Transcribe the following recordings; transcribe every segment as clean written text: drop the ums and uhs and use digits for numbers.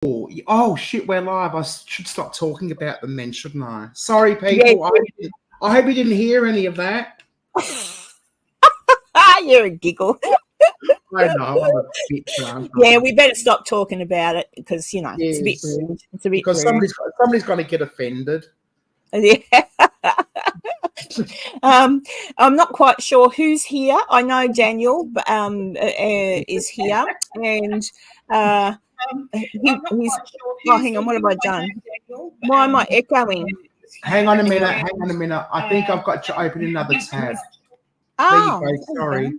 Oh shit, we're live. I should stop talking about them then, shouldn't I? Sorry, people. Yeah. I hope you didn't hear any of that. You're a giggle. I know, I'm a bitch, aren't I? Yeah, we better stop talking about it because, you know, it's a bit Yes. rude. It's a bit Because rude. somebody's going to get offended. Yeah. I'm not quite sure who's here. I know Daniel is here, and he's. Oh, hang on. What have I done? Why am I echoing? Hang on a minute. I think I've got to open another tab. Oh, there you go. Sorry.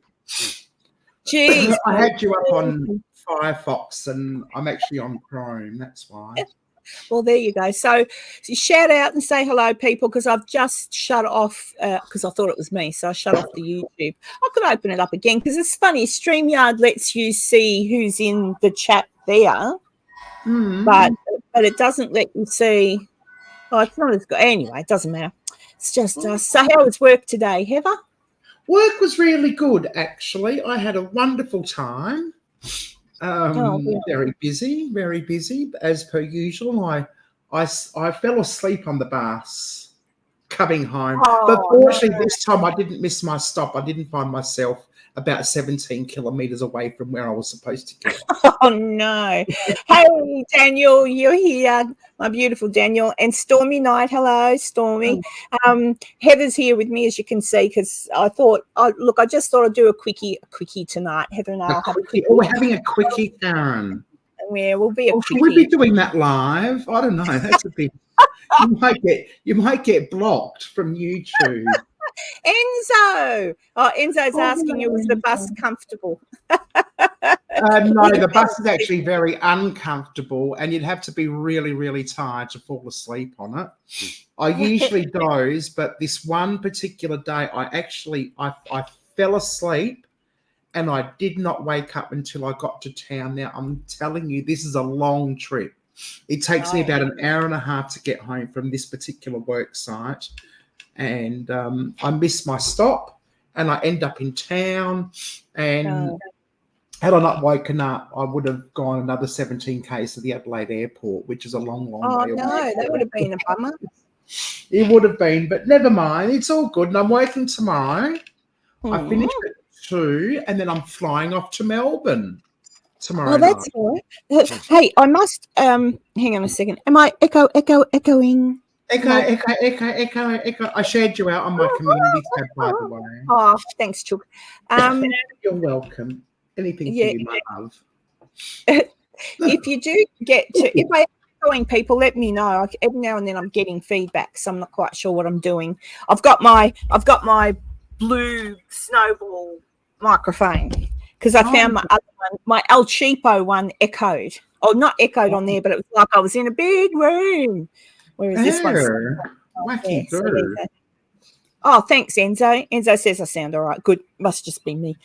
Jeez. I had you up on Firefox, and I'm actually on Chrome. That's why. Well, there you go. So shout out and say hello, people, because I've just shut off because I thought it was me. So I shut off the YouTube. I could open it up again because it's funny. StreamYard lets you see who's in the chat there, but it doesn't let you see. Oh, it's not as good. Anyway, it doesn't matter. It's just so how was work today, Heather? Work was really good, actually. I had a wonderful time. Very busy as per usual. I fell asleep on the bus coming home, but fortunately this time I didn't miss my stop. I didn't find myself about 17 kilometers away from where I was supposed to get. Oh no. Hey Daniel, you're here, my beautiful Daniel, and Stormy Night. Hello, Stormy. Heather's here with me, as you can see, because I just thought I'd do a quickie tonight. Heather and I'll have a quickie. Oh, we're having a quickie, Karen. Yeah, we'll be a quickie. Should we be doing that live? I don't know. That's a bit. You might get blocked from YouTube. Enzo. Oh, Enzo's asking you, was the bus comfortable? No, the bus is actually very uncomfortable, and you'd have to be really, really tired to fall asleep on it. I usually doze, but this one particular day, I fell asleep, and I did not wake up until I got to town. Now, I'm telling you, this is a long trip. It takes me about an hour and a half to get home from this particular work site. And I missed my stop, and I end up in town. And had I not woken up, I would have gone another 17 k's to the Adelaide airport, which is a long way away. Oh, no, that would have been a bummer. It would have been, but never mind. It's all good. And I'm working tomorrow. I finished at 2, and then I'm flying off to Melbourne tomorrow night. That's all right. Hey, I must hang on a second. Am I echoing? Echo. I shared you out on my community tab, by the way. Oh, thanks, Chook. You're welcome. Anything for you, my love. If you do if I'm echoing people, let me know. Every now and then I'm getting feedback, so I'm not quite sure what I'm doing. I've got my blue snowball microphone because I found my other one, my El Cheapo one, echoed. Oh, not echoed on there, but it was like I was in a big room. Whereas this one's wacky bird. Oh, thanks, Enzo. Enzo says I sound all right. Good. Must just be me.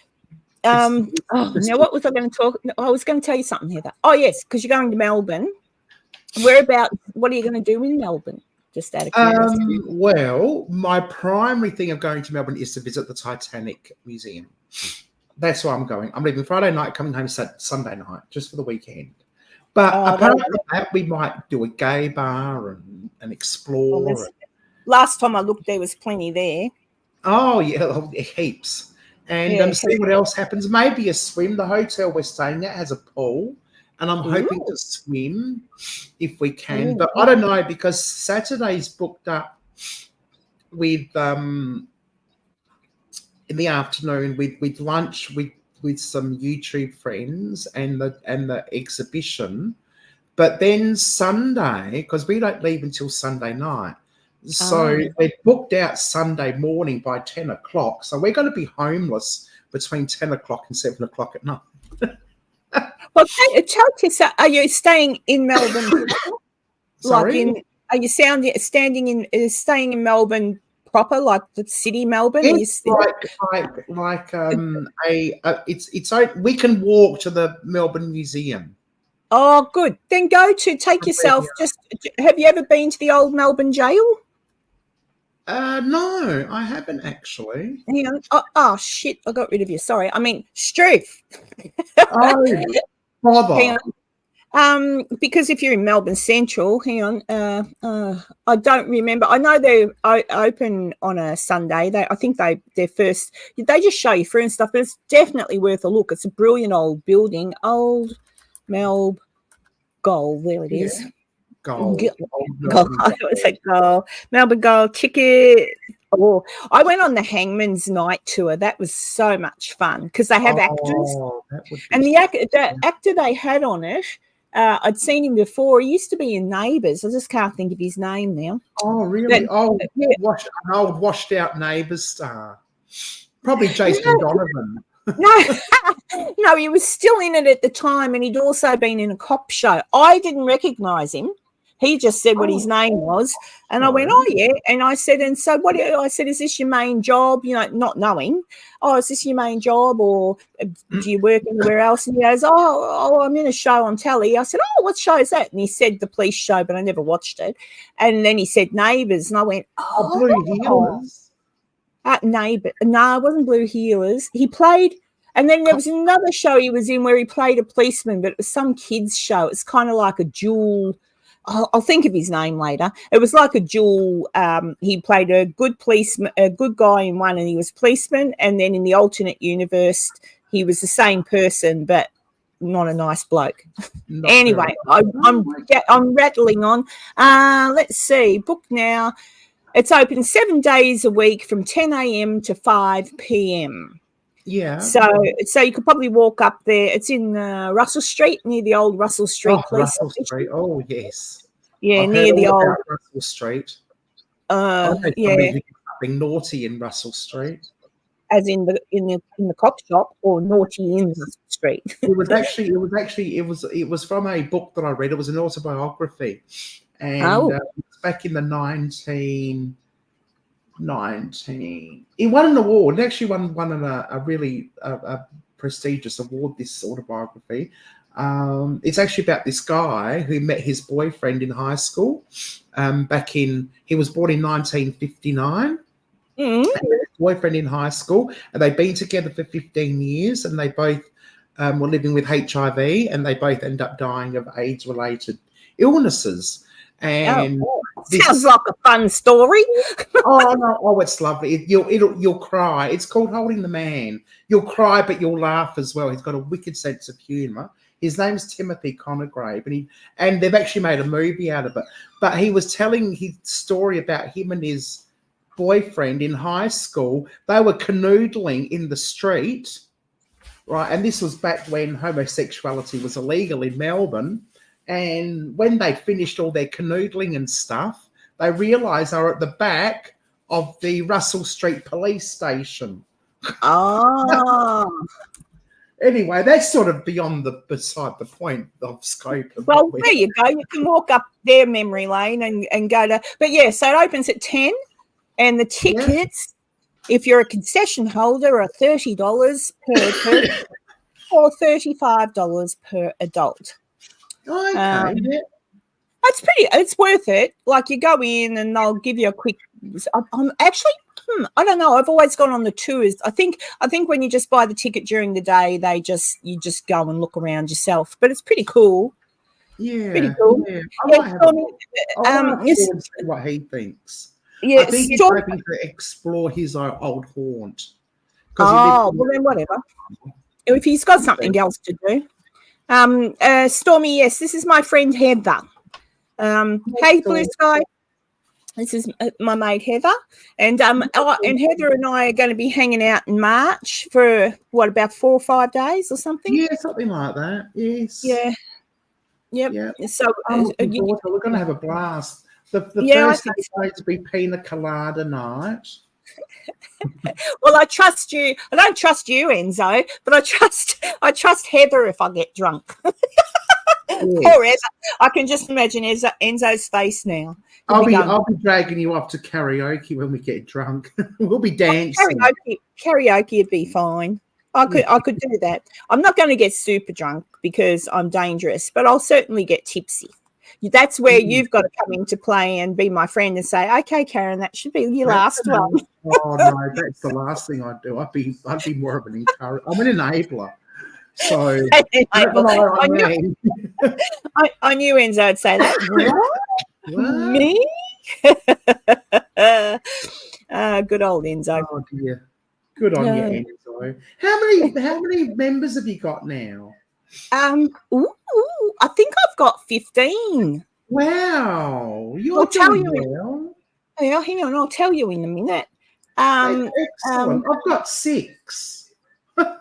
Now, what was I going to talk? I was going to tell you something, Heather. Oh, yes, because you're going to Melbourne. What are you going to do in Melbourne? Just out of curiosity. Well, my primary thing of going to Melbourne is to visit the Titanic Museum. That's why I'm going. I'm leaving Friday night, coming home Sunday night, just for the weekend. But apart from that, we might do a gay bar and explore. Last time I looked, there was plenty there. Oh, yeah, heaps. And see what else happens. Maybe a swim. The hotel we're staying at has a pool, and I'm hoping to swim if we can. But I don't know, because Saturday's booked up with in the afternoon with lunch with some YouTube friends and the exhibition. But then Sunday, because we don't leave until Sunday night, so they booked out Sunday morning by 10 o'clock. So we're going to be homeless between 10 o'clock and 7 o'clock at night. Well, are you staying in Melbourne? Sorry? Are you staying in Melbourne proper, like the city Melbourne? It's we can walk to the Melbourne Museum. Oh, good. Then take yourself. Have you ever been to the old Melbourne jail? No, I haven't actually. Hang on. Oh shit! I got rid of you. Sorry. I mean, Struth. Oh, bother. Hang on. Because if you're in Melbourne Central, hang on, I don't remember. I know they're open on a Sunday. I think they just show you through and stuff, but it's definitely worth a look. It's a brilliant old building, old Melb Gold. There it is. Gold. Gold. I always say gold. Melbourne Gold ticket. Oh, I went on the Hangman's Night tour. That was so much fun because they have actors, and the actor they had on it. I'd seen him before. He used to be in Neighbours. I just can't think of his name now. Oh, really? An old washed-out Neighbours star. Probably Jason Donovan. No, he was still in it at the time, and he'd also been in a cop show. I didn't recognise him. He just said what his name was, and I went, "Oh yeah." And I said, "And so what?" I said, "Is this your main job?" You know, not knowing. "Oh, is this your main job, or do you work anywhere else?" And he goes, "Oh, I'm in a show on telly." I said, "Oh, what show is that?" And he said, "The police show," but I never watched it. And then he said, "Neighbours," and I went, "Oh, Blue Heelers." Neighbour. No, it wasn't Blue Heelers. He played. And then there was another show he was in where he played a policeman, but it was some kids' show. It's kind of like a dual. I'll think of his name later. It was like a dual. He played a good policeman, a good guy in one, and he was policeman. And then in the alternate universe, he was the same person, but not a nice bloke. Anyway, I'm rattling on. Let's see. Book now. It's open 7 days a week from 10 a.m. to 5 p.m. Yeah. So you could probably walk up there. It's in Russell Street, near the old Russell Street police. Russell Street. Oh, yes. Yeah, I've near the old Russell Street. Yeah. Something naughty in Russell Street. As in the cop shop, or naughty in Russell Street. It was from a book that I read. It was an autobiography, and it was back in the 19. He won an award. It actually won a really prestigious award, this autobiography. It's actually about this guy who met his boyfriend in high school. He was born in 1959. Mm-hmm. His boyfriend in high school, and they'd been together for 15 years, and they both were living with HIV, and they both end up dying of AIDS-related illnesses. And sounds like a fun story. It's lovely. You'll cry. It's called Holding the Man. You'll cry, but you'll laugh as well. He's got a wicked sense of humour. His name's Timothy Congreve, and they've actually made a movie out of it. But he was telling his story about him and his boyfriend in high school. They were canoodling in the street, right? And this was back when homosexuality was illegal in Melbourne. And when they finished all their canoodling and stuff, they realised they were at the back of the Russell Street police station. Oh. Anyway, that's sort of beside the point of scope. Well, there you go. You can walk up their memory lane and go to. But yeah, so it opens at 10, and the tickets, if you're a concession holder, are $30 per person or $35 per adult. Okay. It's worth it. Like, you go in and they'll give you a quick. I'm actually. I don't know. I've always gone on the tours. I think when you just buy the ticket during the day, you just go and look around yourself. But it's pretty cool. Yeah, pretty cool. Yeah. I might see what he thinks. Yeah, I think he's hoping to explore his old haunt. Well then whatever. If he's got something else to do. Stormy, yes, this is my friend Heather. Hey, Blue Sky. This is my mate Heather, and Heather and I are going to be hanging out in March for about 4 or 5 days or something. Yeah, something like that. Yes. Yeah. Yep. Yeah. So we're going to have a blast. The first day is going to be Pina Colada night. Well, I trust you. I don't trust you, Enzo, but I trust Heather if I get drunk. Yes. Poor Heather. I can just imagine Enzo's face now. I'll be dragging you off to karaoke when we get drunk. We'll be dancing. Karaoke would be fine. I could do that. I'm not going to get super drunk because I'm dangerous, but I'll certainly get tipsy. That's where you've got to come into play and be my friend and say, "Okay, Karen, that should be your last one." Oh no, that's the last thing I'd do. I'd be more of an encourager. I'm an enabler. So Anyway, I mean. I knew Enzo would say that. What? Me? Good old Enzo. Oh dear. Good on you, Enzo. How many members have you got now? I think I've got 15. Wow, you're I'll tell doing you. well. Yeah, hang on, I'll tell you in a minute. Excellent. I've got 6. Well,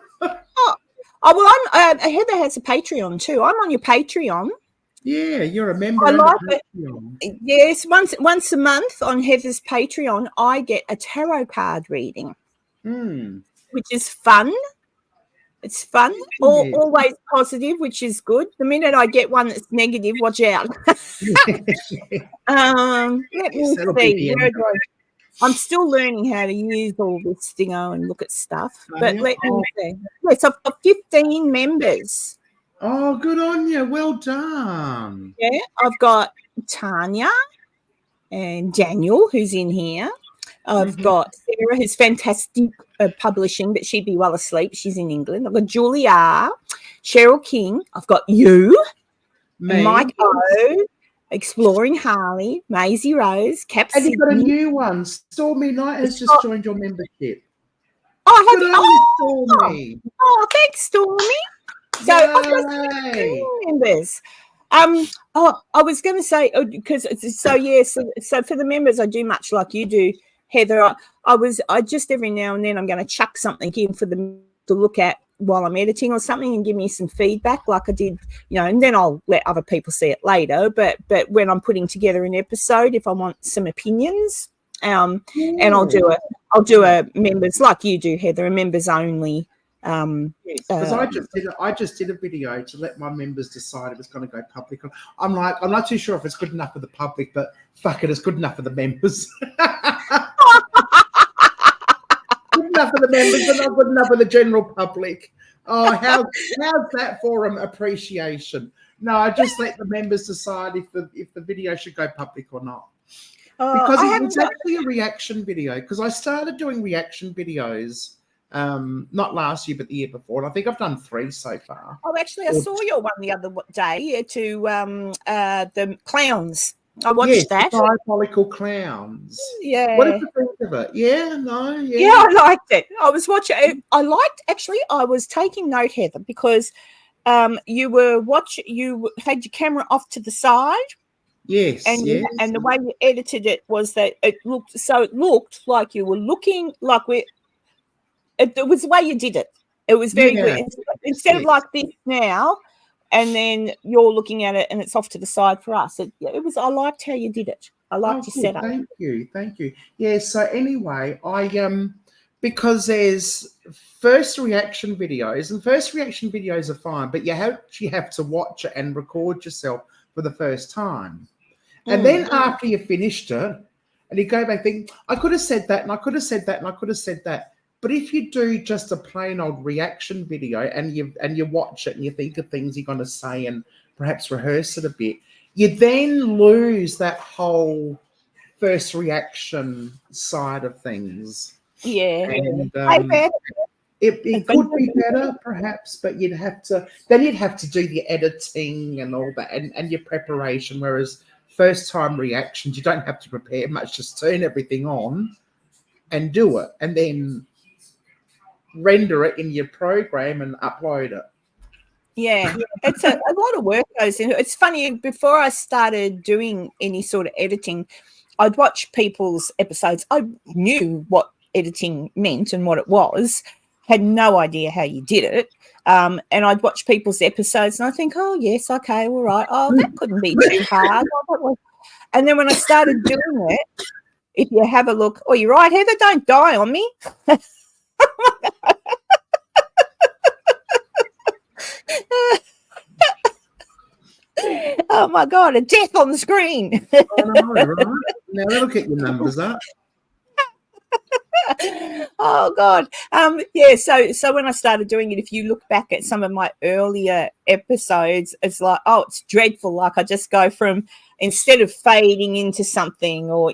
I'm Heather has a Patreon too. I'm on your Patreon. Yeah, you're a member. I like Patreon. it. Yes, once a month on Heather's Patreon, I get a tarot card reading, which is fun. It's fun, always positive, which is good. The minute I get one that's negative, watch out. Let me see. I'm still learning how to use all this thingo and look at stuff. But let me see. Yes, I've got 15 members. Oh, good on you. Well done. Yeah, I've got Tanya and Daniel, who's in here. I've got Sarah, who's fantastic publishing, but she'd be well asleep. She's in England. I've got Julia, Cheryl King. I've got you, Mike O, Exploring Harley, Maisie Rose, Cap And you've got a Sydney. new one. Stormy Knight has just joined your membership. Oh, have you? Stormy. Oh, thanks, Stormy. So I've got 15 members. I was going to say because so for the members, I do much like you do, Heather. I just every now and then I'm going to chuck something in for them to look at while I'm editing or something and give me some feedback, like I did, and then I'll let other people see it later. But when I'm putting together an episode, if I want some opinions, and I'll do a members like you do, Heather, a members only. Because I just did a video to let my members decide if it's going to go public. I'm not too sure if it's good enough for the public, but fuck it, it's good enough for the members. Good enough for the members, but not good enough for the general public. Oh, how's that forum appreciation? No, I just let the members decide if the video should go public or not. Because it's actually a reaction video. Because I started doing reaction videos. Not last year, but the year before. And I think I've done 3 so far. Oh, actually, I saw your one the other day to the clowns. I watched that. Diabolical clowns. Yeah. What did you think of it? Yeah, no, yeah. Yeah, I liked it. I was watching. I was taking note, Heather, because you had your camera off to the side. Yes, and the way you edited it was that it looked like you were looking like it was the way you did it. It was very good. Instead of like this now, and then you're looking at it and it's off to the side for us. It was. I liked how you did it. I liked your setup. Thank you. Yeah. So anyway, I because there's first reaction videos, and first reaction videos are fine, but you have to watch it and record yourself for the first time, and then after you finished it, and you go back think, I could have said that, and I could have said that, and I could have said that. But if you do just a plain old reaction video and you watch it and you think of things you're going to say and perhaps rehearse it a bit, you then lose that whole first reaction side of things. Yeah. And it could be better perhaps, but you'd have to do the editing and all that and your preparation, whereas first time reactions, you don't have to prepare much, just turn everything on and do it and then render it in your program and upload it. Yeah, it's a lot of work goes into it. It's funny, before I started doing any sort of editing, I'd watch people's episodes. I knew what editing meant and what it was, had no idea how you did it. And I'd watch people's episodes and I think, oh, yes, okay, all right. Oh, that couldn't be too hard. And then when I started doing it, if you have a look, oh, you're right, Heather, don't die on me. Oh my God, a death on the screen. I know, right? Now that'll get your numbers up. Oh God. Yeah, so when I started doing it, if you look back at some of my earlier episodes, it's like, oh, it's dreadful. Like I just go from, instead of fading into something or,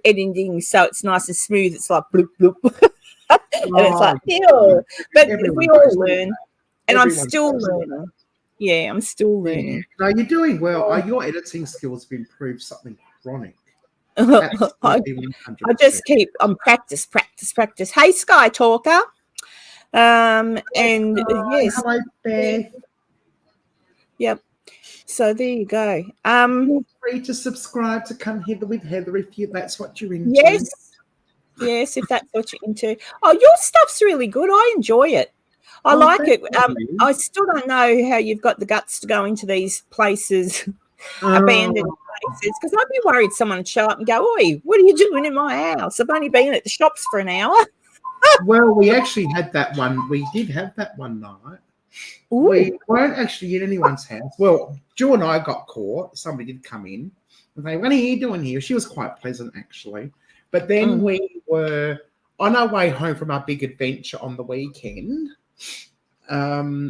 editing so it's nice and smooth, it's like bloop bloop. And it's like, ew. But we all learn. And I'm Everyone still does it. learning. Yeah, I'm still learning. No, you're doing well. Your editing skills have improved something chronic. I Absolutely 100%. just keep practice. Hey, Sky Talker. And yes, Hello, Beth. yep. So there you go. Feel free to subscribe to Come Hither with Heather if that's what you're into. Yes, if that's what you're into. Oh, your stuff's really good. I enjoy it. I like it. I still don't know how you've got the guts to go into these places, abandoned places, because I'd be worried someone would show up and go, "Oi, what are you doing in my house? I've only been at the shops for an hour." Well, we actually had that one. We did have that one night. Ooh. We weren't actually in anyone's house. Well, Joe and I got caught. Somebody did come in. And they, what are you doing here? She was quite pleasant, actually. But then we were on our way home from our big adventure on the weekend.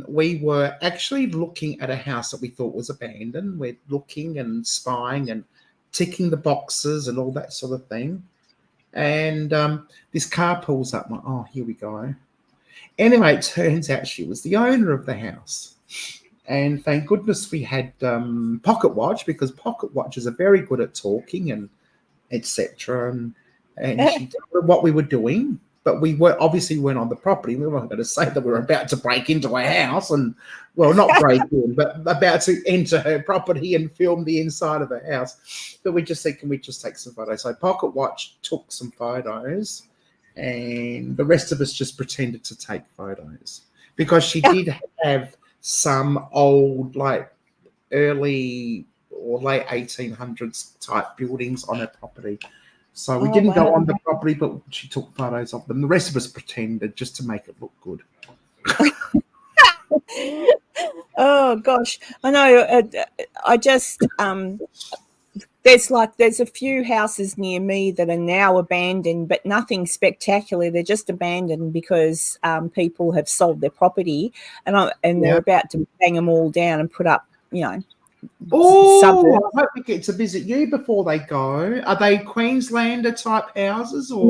We were actually looking at a house that we thought was abandoned. We're looking and spying and ticking the boxes and all that sort of thing. And this car pulls up. Oh, here we go. Anyway, it turns out she was the owner of the house. And thank goodness we had Pocket Watch, because Pocket Watches are very good at talking and etc. And she told what we were doing, but we obviously weren't on the property. We weren't going to say that we were about to break into a house and, well, not break in, but about to enter her property and film the inside of the house. But we just said, can we just take some photos? So Pocket Watch took some photos, and the rest of us just pretended to take photos, because she did have some old, like early or late 1800s type buildings on her property. So we didn't go on the property, but she took photos of them. The rest of us pretended just to make it look good. Oh gosh, I know. I just there's a few houses near me that are now abandoned, but nothing spectacular. They're just abandoned because people have sold their property, and they're about to bang them all down and put up, suburbs. I hope we get to visit you before they go. Are they Queenslander type houses? Or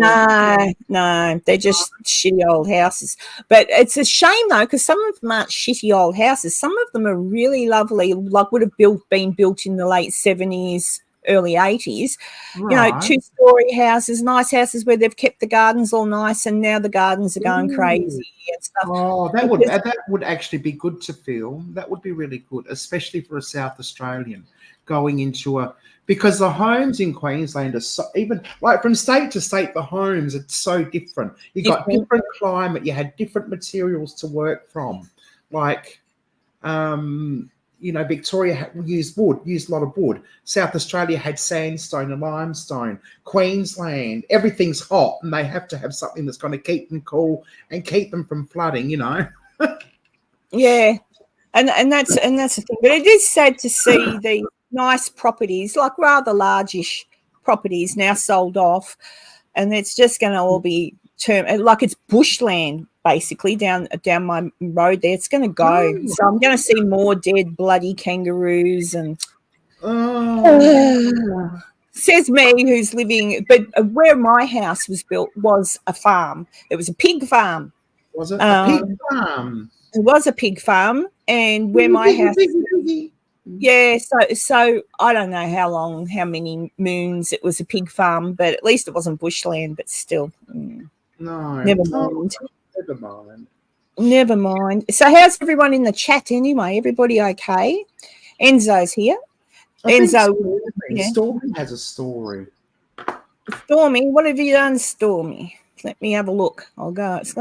No, they're just shitty old houses. But it's a shame though, because some of them aren't shitty old houses. Some of them are really lovely, like would have been built in the late 70s, early 80s. Right. 2-story houses, nice houses where they've kept the gardens all nice, and now the gardens are going crazy and stuff. Oh, that would actually be good to film. That would be really good, especially for a South Australian going into because the homes in Queensland are so, even like from state to state, the homes are so different. You got different climate, you had different materials to work from, like Victoria used a lot of wood. South Australia had sandstone and limestone. Queensland, everything's hot, and they have to have something that's going to keep them cool and keep them from flooding. Yeah, and that's the thing. But it is sad to see the nice properties, like rather largish properties, now sold off, and it's just going to all be like it's bushland. Basically, down my road there, it's going to go. So I'm going to see more dead, bloody kangaroos and. Says me, who's living, but where my house was built was a farm. It was a pig farm. Was it a pig farm? It was a pig farm, and where my house. Yeah, so I don't know how many moons it was a pig farm, but at least it wasn't bushland. But still, no, never mind. Never mind. Never mind. So how's everyone in the chat anyway? Everybody okay? Enzo's here. Stormy has a story. Stormy, what have you done, Stormy? Let me have a look. I'll go. If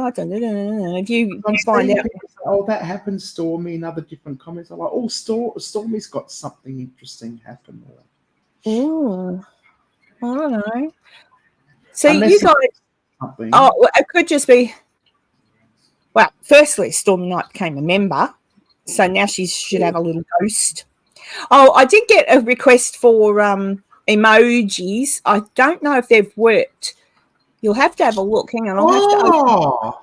you find out. Oh, that happened, Stormy, and other different comments. I'm like, oh, Stormy's got something interesting happen. Oh, I don't know. So unless you guys. Oh, it could just be. Well, firstly, Stormy Knight became a member, so now she should have a little boost. Oh, I did get a request for emojis. I don't know if they've worked. You'll have to have a look. Hang on.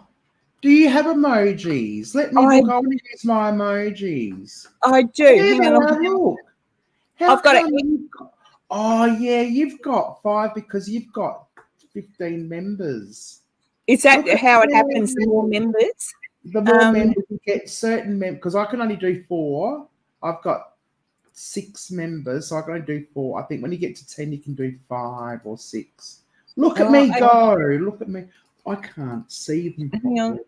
Do you have emojis? Let me look. I want to use my emojis. I do. Hang on. Look. I've got it. Oh, yeah, you've got 5 because you've got 15 members. Is that how it happens? The more members? The more members you get, certain members, because I can only do 4. I've got 6 members, so I can only do 4. I think when you get to 10, you can do 5 or 6. Look at me go! Look at me. I can't see them properly.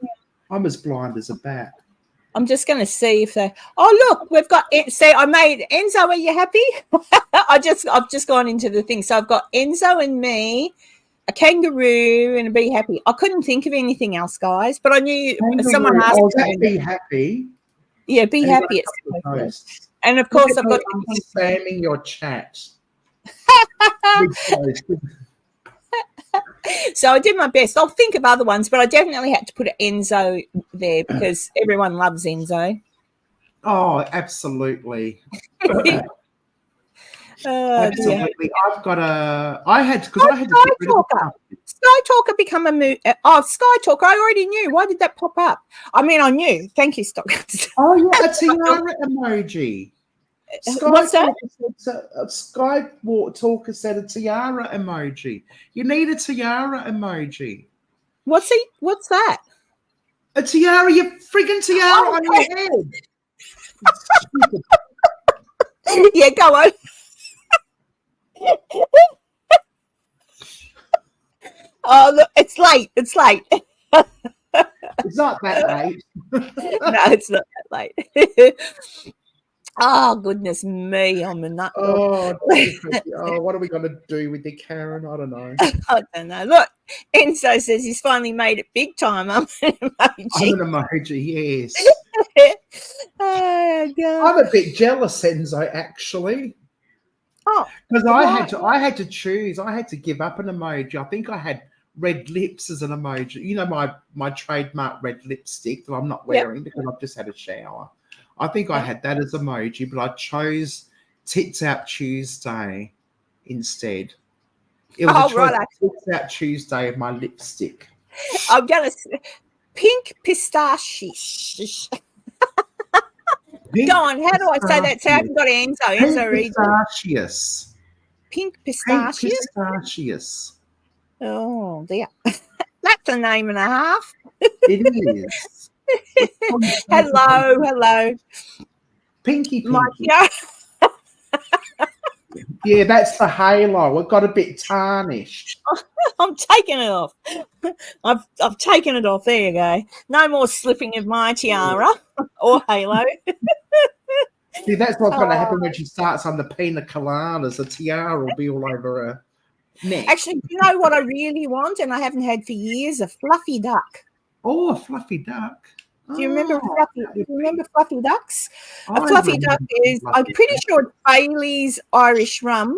I'm as blind as a bat. I'm just going to see if they. Oh, look, we've got. See, I made Enzo. Are you happy? I've just gone into the thing. So I've got Enzo and me, a kangaroo, and a Be Happy. I couldn't think of anything else, guys, but I knew someone asked. Oh, that Be Happy. Yeah, Be Happy. It's and of course, I've got spamming your chat. So I did my best. I'll think of other ones, but I definitely had to put Enzo there because everyone loves Enzo. Oh, absolutely. Absolutely. I've got I had to Sky Talker become a Sky Talker. I already knew. Why did that pop up? I mean, I knew. Thank you, Stock. Oh yeah, a tiara emoji. What's that? Sky Talker said a tiara emoji. You need a tiara emoji. What's that? A tiara, your friggin' tiara on your head. Yeah, go on. Oh, look, it's late. It's late. It's not that late. No, it's not that late. Oh, goodness me. I'm a nut. Oh, what are we going to do with the Karen? I don't know. I don't know. Look, Enzo says he's finally made it big time. I'm an emoji. I'm an emoji, yes. Oh, God. I'm a bit jealous, Enzo, actually. Oh, because I had to choose. I had to give up an emoji. I think I had red lips as an emoji. You know, my trademark red lipstick that I'm not wearing because I've just had a shower. I think I had that as emoji, but I chose Tits Out Tuesday instead. It was Tits Out Tuesday of my lipstick. I'm going to pink pistachios. Go on, how do I say that? So I haven't got Enzo. Enzo reads pistachios. Pink pistachios? Pink pistachios. Oh, dear. That's a name and a half. It is. Hello. Pinky. Yeah, that's the halo. It got a bit tarnished. I'm taking it off. I've taken it off. There you go. No more slipping of my tiara or halo. See, that's what's going to happen when she starts on the pina coladas. The tiara will be all over her neck. Actually, you know what I really want, and I haven't had for years? A fluffy duck. Oh, a fluffy duck. Do you remember fluffy ducks? A fluffy duck is, I'm pretty sure it's Bailey's Irish rum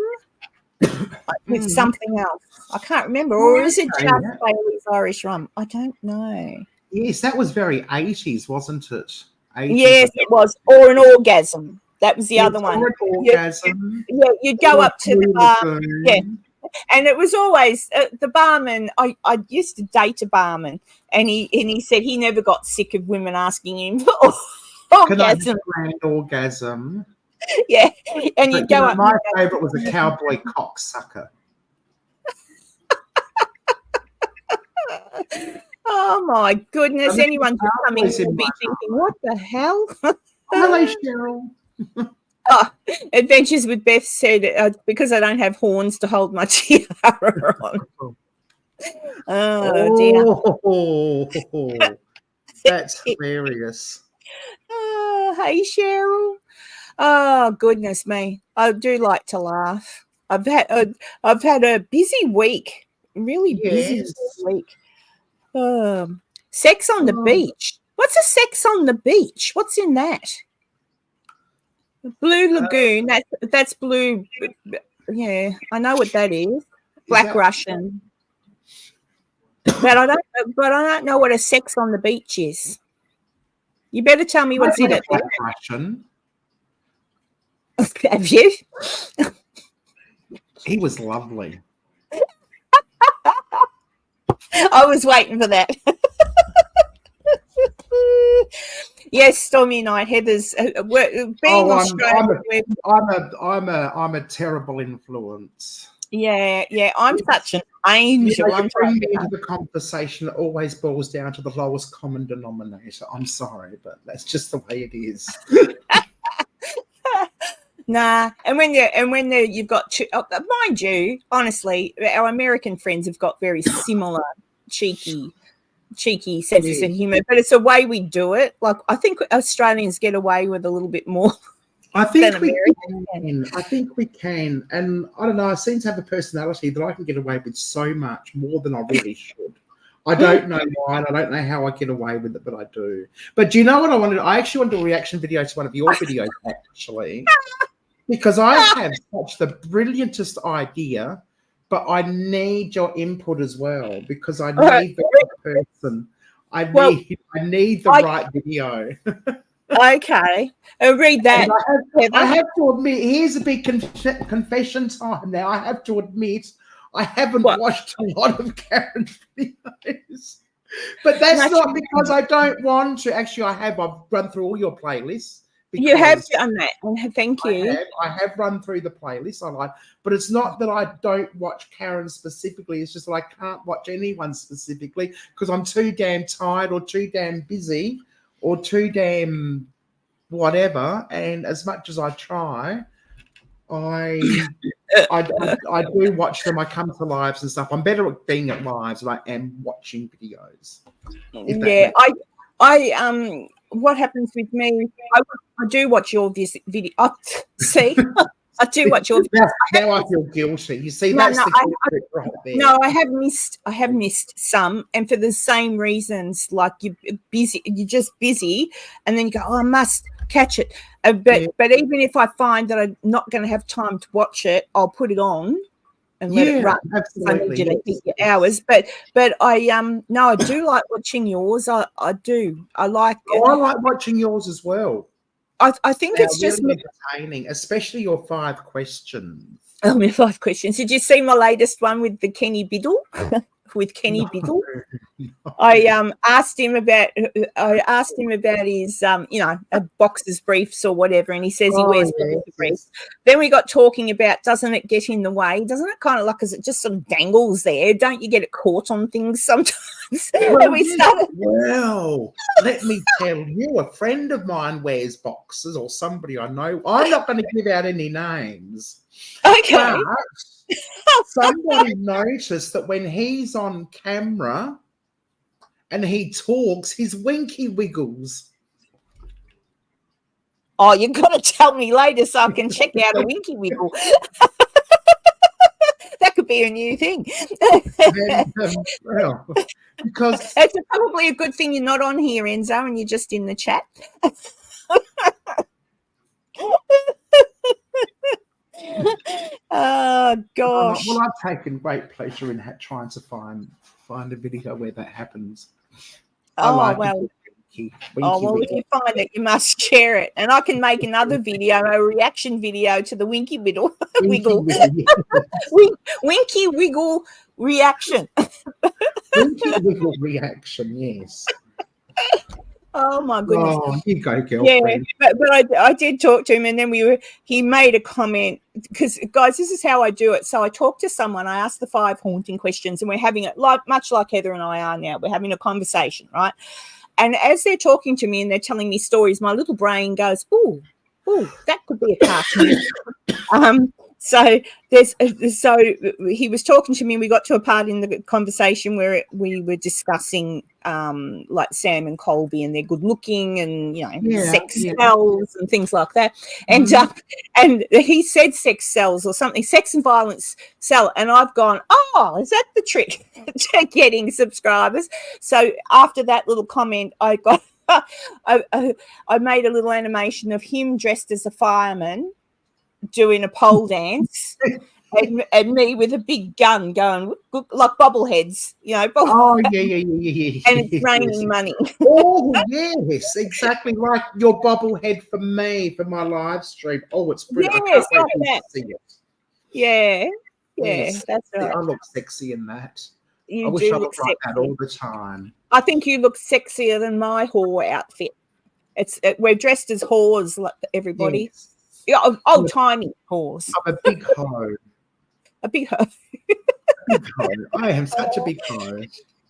with something else. I can't remember. Or is it just Bailey's Irish rum? I don't know. Yes, that was very 80s, wasn't it? 80s. Yes, it was. Or an orgasm. That was the other one. Or an orgasm. Yeah, you'd go up to the bar. Yeah. And it was always the barman. I used to date a barman, and he said he never got sick of women asking him for orgasm. Orgasm. Yeah, and you'd go up. My favourite was a cowboy cocksucker. Oh my goodness! Anyone just coming will be thinking, "What the hell?" Hello, Cheryl. Oh, Adventures with Beth said, because I don't have horns to hold my tiara on. Oh, dear. That's hilarious. Oh, hey, Cheryl. Oh, goodness me. I do like to laugh. I've had a busy week, really busy week. Sex on the beach. What's a sex on the beach? What's in that? Blue Lagoon. That's blue. Yeah, I know what that is. Black Russian. But I don't know what a sex on the beach is. You better tell me what's in it. Black Russian. Have you? He was lovely. I was waiting for that. Yes, Stormy Night, Heather's being Australian. I'm a terrible influence. Yeah, I'm such an angel. You I'm bring me trying into the conversation that always boils down to the lowest common denominator. I'm sorry, but that's just the way it is. Nah, and when you've got two, mind you, honestly, our American friends have got very similar cheeky senses of humor, but it's the way we do it. Like I think Australians get away with a little bit more. I think we American can. I think we can, and I don't know. I seem to have a personality that I can get away with so much more than I really should. I don't know why, and I don't know how I get away with it, but I do. But do you know what I wanted? I actually wanted a reaction video to one of your videos, actually, because I have such the brilliantest idea, but I need your input as well because I need the right person. I need the right video. Okay, read that. I have to admit, here's a big confession time now. I have to admit, I haven't watched a lot of Karen's videos. But that's not because I don't want to. Actually, I've run through all your playlists. You have done that. Thank you. I have run through the playlist. I like, but it's not that I don't watch Karen specifically. It's just that I can't watch anyone specifically because I'm too damn tired or too damn busy or too damn whatever. And as much as I try, I do watch them. I come to lives and stuff. I'm better at being at lives than I am watching videos. Yeah, I what happens with me? I do watch your video. See, I do watch your videos. Now I feel guilty. You see, that's the guilt right there. No, I have missed some, and for the same reasons. Like you're just busy, and then you go, "Oh, I must catch it." But even if I find that I'm not going to have time to watch it, I'll put it on and let it run. Absolutely, I need your hours. But I no, I do like watching yours. I do. I like. Oh, I like watching yours as well. I think it's really just entertaining, especially your 5 questions. Oh, my 5 questions. Did you see my latest one with the Kenny Biddle? With Kenny Biddle, I asked him about his a boxer's briefs or whatever, and he says he wears boxer briefs. Then we got talking about, doesn't it get in the way? Doesn't it kind of like, because it just sort of dangles there? Don't you get it caught on things sometimes? Well, let me tell you, a friend of mine wears boxers, or somebody I know. I'm not going to give out any names. Okay. But somebody noticed that when he's on camera and he talks, his winky wiggles. Oh, you've got to tell me later so I can check out a winky wiggle. That could be a new thing. Well, because it's probably a good thing you're not on here, Enzo, and you're just in the chat. Oh gosh! Well, I've taken great pleasure in trying to find a video where that happens. Well, if you find it, you must share it, and I can make another video, a reaction video to the winky wiggle, winky wiggle reaction. Winky wiggle reaction, yes. Oh my goodness! Oh, you go, girlfriend. Yeah, but I did talk to him, and then he made a comment, because guys, this is how I do it. So I talk to someone, I ask the 5 haunting questions, and we're having it much like Heather and I are now. We're having a conversation, right? And as they're talking to me and they're telling me stories, my little brain goes, "Ooh, that could be a cartoon." So he was talking to me, and we got to a part in the conversation where we were discussing like Sam and Colby, and they're good looking, and sex sells and things like that. And and he said sex sells or something, sex and violence sell, and I've gone, oh, is that the trick to getting subscribers? So after that little comment, I got I made a little animation of him dressed as a fireman doing a pole dance, and me with a big gun going like bobbleheads, Oh yeah. And it's raining money. Oh yes, exactly like your bobblehead for me for my live stream. Oh, it's brilliant. Yes, I can't wait to see it. Yeah, yes. That's right. I look sexy in that. You I wish I looked like that all the time. I think you look sexier than my whore outfit. We're dressed as whores, like everybody. Yes. Old timey whores. I'm a big hoe. A big hoe. Big hoe. I am such a big hoe.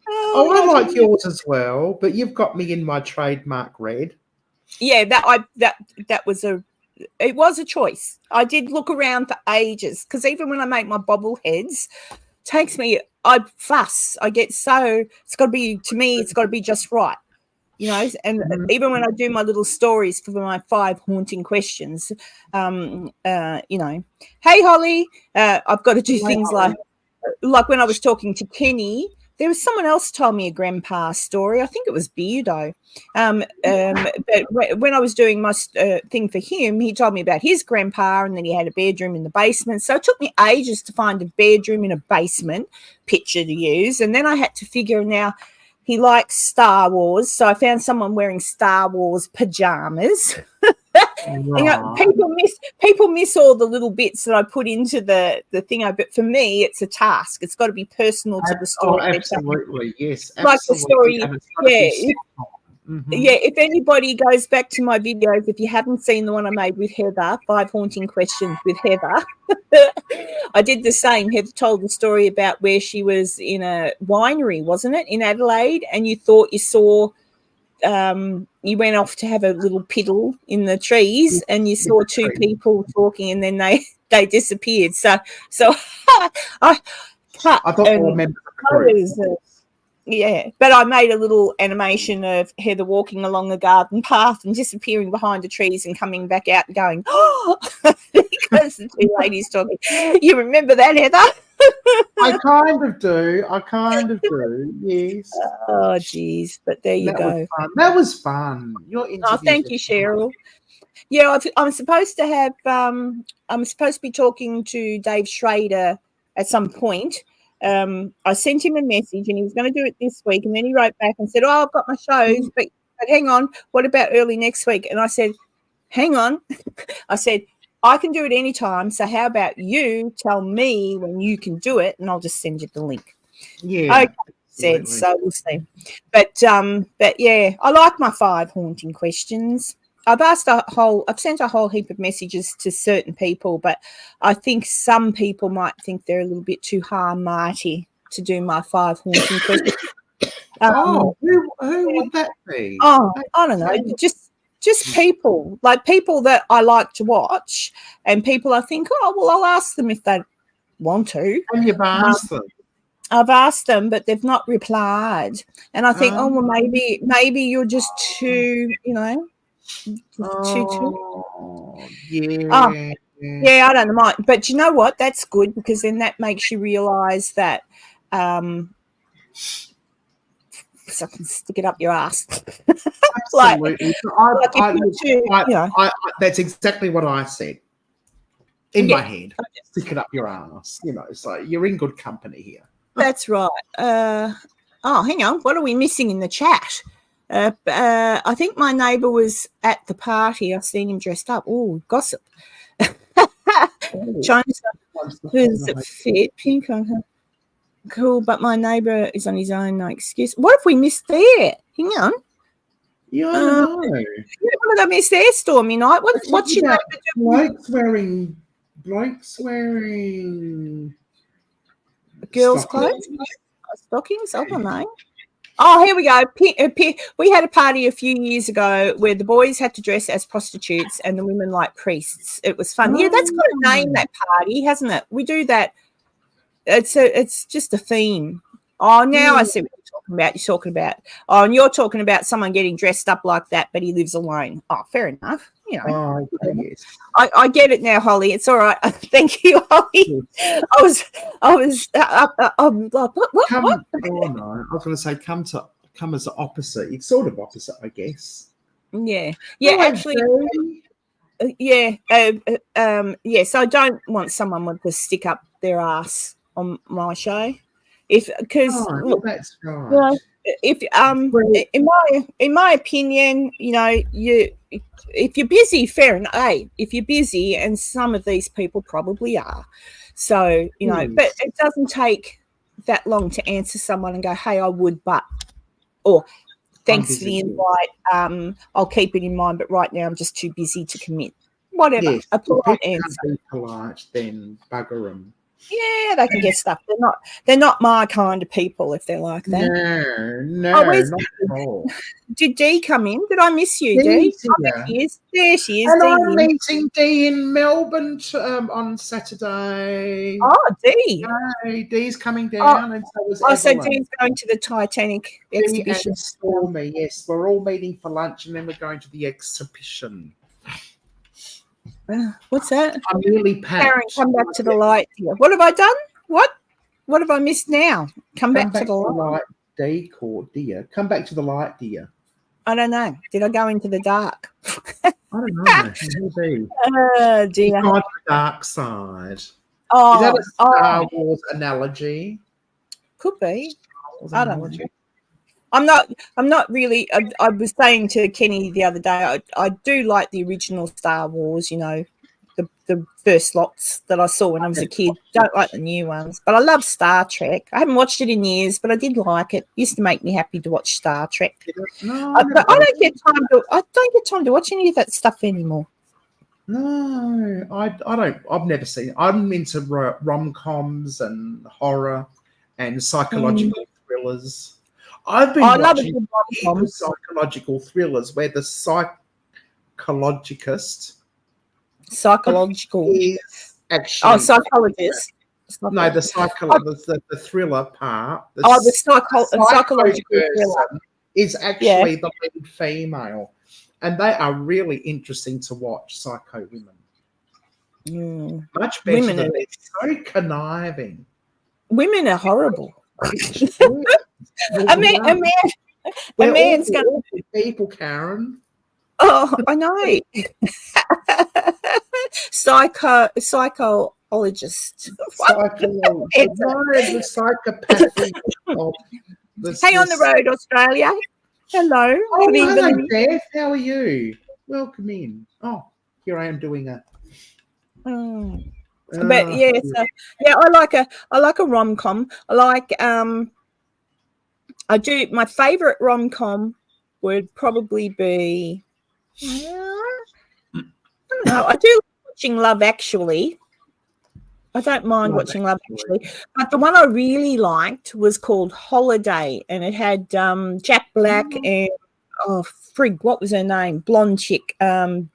Oh, Oh, I like yours as well, but you've got me in my trademark red. Yeah, that was a choice. I did look around for ages because even when I make my bobbleheads, takes me. I fuss. I get so it's got to be to me. It's got to be just right. And even when I do my little stories for my 5 haunting questions, hey Holly, I've got to do things like when I was talking to Kenny, there was someone else told me a grandpa story. I think it was Beardo. But when I was doing my thing for him, he told me about his grandpa, and then he had a bedroom in the basement. So it took me ages to find a bedroom in a basement picture to use, and then I had to figure now. He likes Star Wars, so I found someone wearing Star Wars pajamas. Right. People miss all the little bits that I put into the thing. But for me, it's a task. It's got to be personal to the story. Oh, absolutely, yes, like the story. Mm-hmm. Yeah, if anybody goes back to my videos, if you haven't seen the one I made with Heather, 5 haunting questions with Heather, I did the same. Heather told the story about where she was in a winery, wasn't it, in Adelaide, and you thought you saw, you went off to have a little piddle in the trees, and you saw 2 people talking, and then they disappeared. So I thought they were members of the group. Yeah, but I made a little animation of Heather walking along the garden path and disappearing behind the trees and coming back out and going, oh, because the 2 ladies talking. You remember that, Heather? I kind of do. Yes. Oh, geez. But there you go. That was fun. Thank you, Cheryl. Yeah, I'm supposed to have. I'm supposed to be talking to Dave Schrader at some point. I sent him a message and he was going to do it this week, and then he wrote back and said, oh, I've got my shows, but hang on, what about early next week? And I said, hang on. I said, I can do it anytime, so how about you tell me when you can do it, and I'll just send you the link. Yeah. Okay, so we'll see. But yeah, I like my 5 haunting questions. I've sent a whole heap of messages to certain people, but I think some people might think they're a little bit too high-mighty to do my 5 haunting questions. Who would that be? Oh, I don't know. Just people, like people that I like to watch, and people I think, oh, well, I'll ask them if they want to. And you've asked them. I've asked them, but they've not replied. And I think, oh, well, maybe you're just too, Yeah. Yeah, I don't know. But you know what? That's good, because then that makes you realise that so I can stick it up your ass. Absolutely. That's exactly what I said in my head. Stick it up your ass. So you're in good company here. That's right. Hang on. What are we missing in the chat? I think my neighbour was at the party. I've seen him dressed up. Oh, gossip. China's who's it fit? Pink. Cool, but my neighbour is on his own. No excuse. What have we missed there? Hang on. Yeah, I don't know. What did I miss there, Stormy Night? What's your neighbour doing? Blokes wearing girls' clothes? Stockings? I don't know. Oh, here we go. We had a party a few years ago where the boys had to dress as prostitutes and the women like priests. It was fun. Yeah, that's got a name, that party, hasn't it? We do that. It's just a theme. Oh, now I see what you're talking about. You're talking about, and you're talking about someone getting dressed up like that, but he lives alone. Oh, fair enough. Oh, yes. I get it now, Holly. It's all right. Thank you, Holly. I was like, what? Oh no, I was going to say come as the opposite. It's sort of opposite, I guess. Yeah. Actually, yes. I don't want someone to stick up their ass on my show, that's right. If in my opinion, if you're busy, fair enough. Hey, if you're busy, and some of these people probably are, so but it doesn't take that long to answer someone and go, hey, I would, but, or thanks for the invite. I'll keep it in mind, but right now I'm just too busy to commit. Whatever. Yes, a polite answer. Be polite, then bugger them. Yeah, they can get stuff. They're not my kind of people if they're like that. No, not at all. Did Dee come in? Did I miss you, Dee's Dee? Oh, there she is. There she is. And Dee's I'm in. meeting Dee in Melbourne on Saturday. Oh, Dee. Hey, Dee's coming down, and so is Oh, so Evelyn. Dee's going to the Titanic Dee exhibition. and Stormy, yes. We're all meeting for lunch, and then we're going to the exhibition. What's that? I'm really packed. Karen, come back to the light, dear. What have I done? What have I missed now? Come back to the light. Dee called, dear. Come back to the light, dear. I don't know. Did I go into the dark? I don't know. Maybe. Oh, dear. He's on the dark side. Oh, Is that a Star Wars analogy? Could be. I don't know. I'm not really. I was saying to Kenny the other day, I do like the original Star Wars, you know, the first lots that I saw when I was a kid. Don't like the new ones, but I love Star Trek. I haven't watched it in years, but I did like it. Used to make me happy to watch Star Trek. No, But I don't get time to watch any of that stuff anymore. No, I don't. I've never seen it. I'm into rom-coms and horror and psychological thrillers. I've been watching psychological thrillers where the psychologist is actually psychologist. No, the psychologist, the thriller part. The psychological thriller is actually the lead female, and they are really interesting to watch. Psycho women, much better. Women are so conniving. Women are horrible. A man's going to people, Karen. Oh, I know. Psychologist. The psychopathy of Hey, on the road, Australia. Hello. Oh, hello, Beth. How are you? Welcome in. Oh, here I am doing a. But I like a rom-com. I like I do. My favorite rom-com would probably be. I do like watching Love Actually. I don't mind watching Love Actually, but the one I really liked was called Holiday, and it had Jack Black and what was her name? Blonde chick, blonde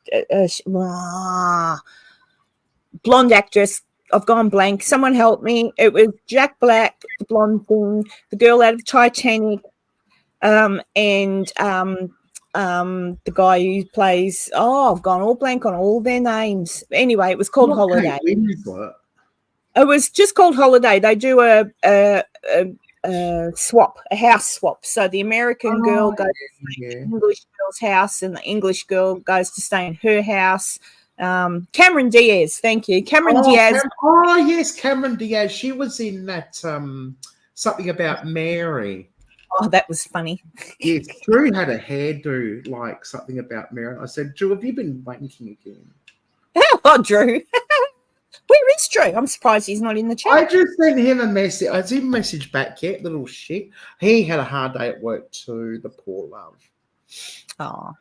actress. I've gone blank. Someone help me. It was Jack Black, the blonde thing, the girl out of Titanic, and the guy who plays. Oh, I've gone all blank on all their names. Anyway, it was called Holiday. It was just called Holiday. They do a swap, a house swap. So the American girl goes to the English girl's house, and the English girl goes to stay in her house. Cameron Diaz, thank you. Cameron Diaz. Yes, Cameron Diaz. She was in that something about Mary. Oh, that was funny. Yes, Drew had a hairdo like something about Mary. I said, Drew, have you been wanking again? Oh, Drew. Where is Drew? I'm surprised he's not in the chat. I just sent him a message. I didn't message back yet, little shit. He had a hard day at work too, the poor love. Oh,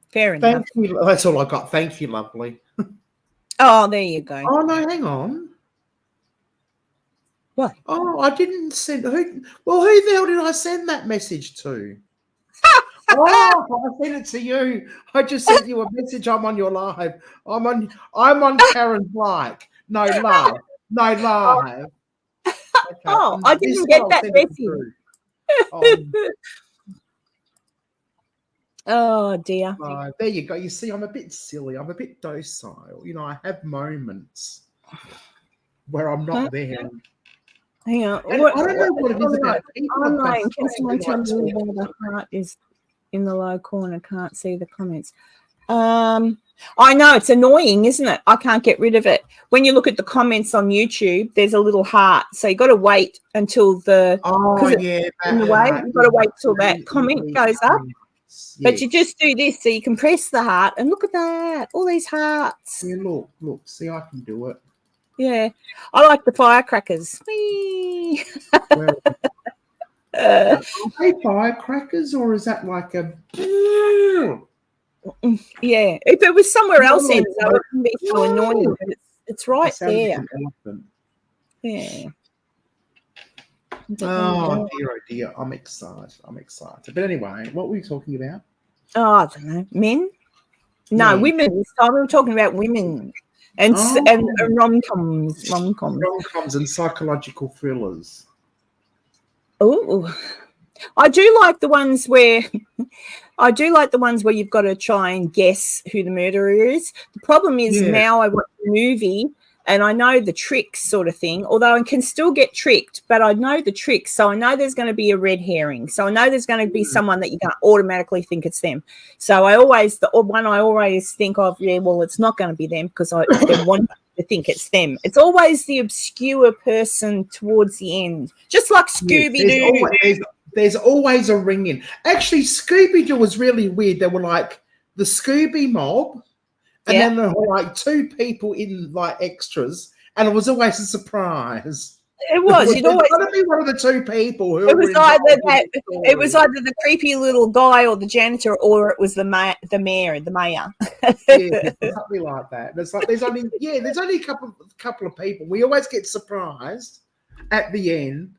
fair enough. Thank you. That's all I got. Thank you, lovely. Oh, there you go. Oh, no, hang on. What? Oh, I didn't send. Who the hell did I send that message to? I sent it to you. I just sent you a message. I'm on your live. I'm on Karen's like. No love. No live. Okay. Oh, I didn't get that message. Oh dear. There you go. You see, I'm a bit silly. I'm a bit docile. You know, I have moments where I'm not there. Hang on. I don't know what it is about people. Online, can someone tell me where the heart is in the low corner? Can't see the comments. I know it's annoying, isn't it? I can't get rid of it. When you look at the comments on YouTube, there's a little heart, so you got to wait until the in the way. You've got to wait till that comment goes up. Yes. But you just do this, so you can press the heart, and look at that, all these hearts. Yeah, look, see, I can do it. Yeah, I like the firecrackers. Whee! Well, are they firecrackers, or is that like a? Yeah, if it was somewhere else in, it wouldn't be so annoying. But it's right there. Like Yeah. Oh dear! I'm excited. But anyway, what were we talking about? Oh, I don't know. Men? No, Men. women. This time we were talking about women and rom-coms. Rom-coms and psychological thrillers. Oh, I do like the ones where you've got to try and guess who the murderer is. The problem is now I watch the movie and I know the tricks sort of thing, although I can still get tricked, but I know the tricks. So I know there's going to be a red herring. So I know there's going to be someone that you can automatically think it's them. So the one I always think of, it's not going to be them because I want to think it's them. It's always the obscure person towards the end, just like Scooby-Doo. There's always a ring in. Actually, Scooby-Doo was really weird. They were like the Scooby mob, and then there were like two people in like extras, and it was always a surprise. It was. You'd always got to be one of the two people who. It was either the creepy little guy or the janitor, or it was the mayor. Yeah, something like that. It's like there's only a couple of people. We always get surprised at the end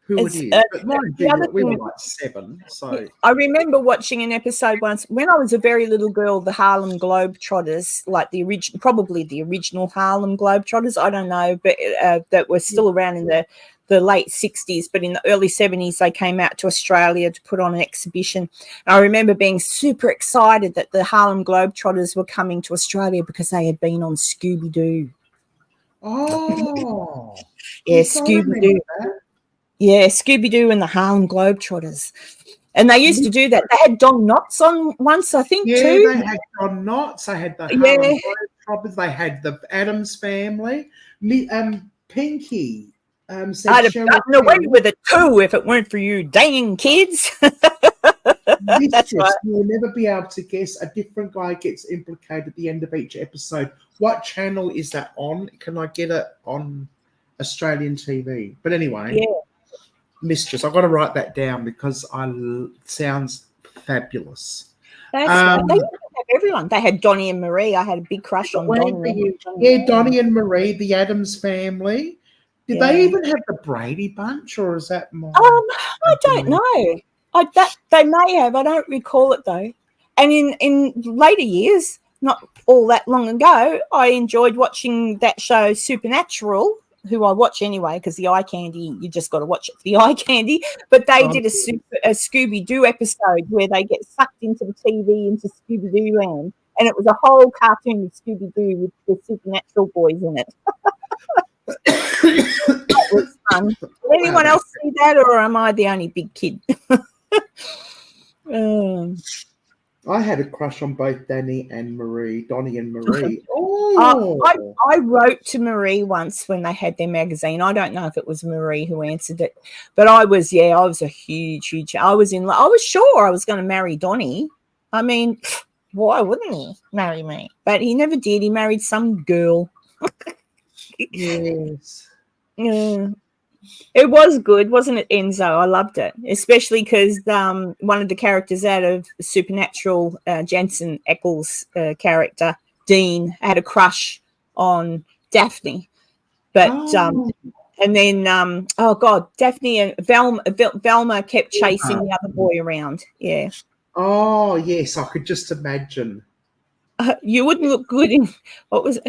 who it is. But mind you, we were like 7. So I remember watching an episode once when I was a very little girl, the Harlem Globetrotters, like probably the original Harlem Globetrotters. I don't know, but that were still around in the late 60s, but in the early 70s they came out to Australia to put on an exhibition. And I remember being super excited that the Harlem Globetrotters were coming to Australia because they had been on Scooby-Doo. Oh. Yeah, Scooby-Doo. Yeah, Scooby-Doo and the Harlem Globetrotters. And they used to do that. They had Don Knotts on once, I think, too. Yeah, they had Don Knotts. They had the Harlem Globetrotters. They had the Addams Family. Pinky. I'd have gotten away with it too if it weren't for you dang kids. That's right. You'll never be able to guess. A different guy gets implicated at the end of each episode. What channel is that on? Can I get it on Australian TV? But anyway, Mistress, I've got to write that down because sounds fabulous. That's right. They used to have everyone. They had Donnie and Marie. I had a big crush on Donnie. Yeah, Donnie and Marie, the Addams Family. Did they even have the Brady Bunch, or is that more? I don't know. They may have. I don't recall it though. And in later years, not all that long ago, I enjoyed watching that show Supernatural, who I watch anyway because the eye candy, you just got to watch it for the eye candy. But they did a Scooby-Doo episode where they get sucked into the TV into Scooby-Doo land, and it was a whole cartoon with Scooby-Doo with the Supernatural boys in it. That was fun. Did anyone else see that, or am I the only big kid? I had a crush on both Donnie and Marie. I wrote to Marie once when they had their magazine. I don't know if it was Marie who answered it, but I was a huge. I was sure I was going to marry Donnie. I mean, why wouldn't he marry me? But he never did. He married some girl. Yes. Yeah. It was good, wasn't it, Enzo? I loved it, especially because one of the characters out of Supernatural, Jensen Ackles' character, Dean, had a crush on Daphne. But and then Daphne and Velma kept chasing the other boy around. Yeah. Oh yes, I could just imagine. You wouldn't look good in what was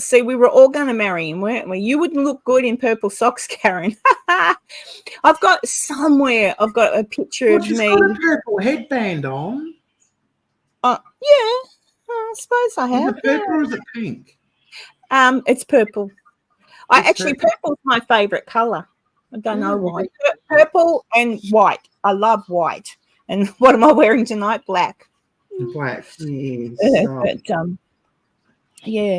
see, we were all going to marry him, weren't we? You wouldn't look good in purple socks, Karen. I've got a picture of me. Got a purple headband on. I suppose I have. Is it purple or is it pink? It's purple. Purple's my favorite color. I don't know why. Purple and white. I love white. And what am I wearing tonight? Black. Black, yes. But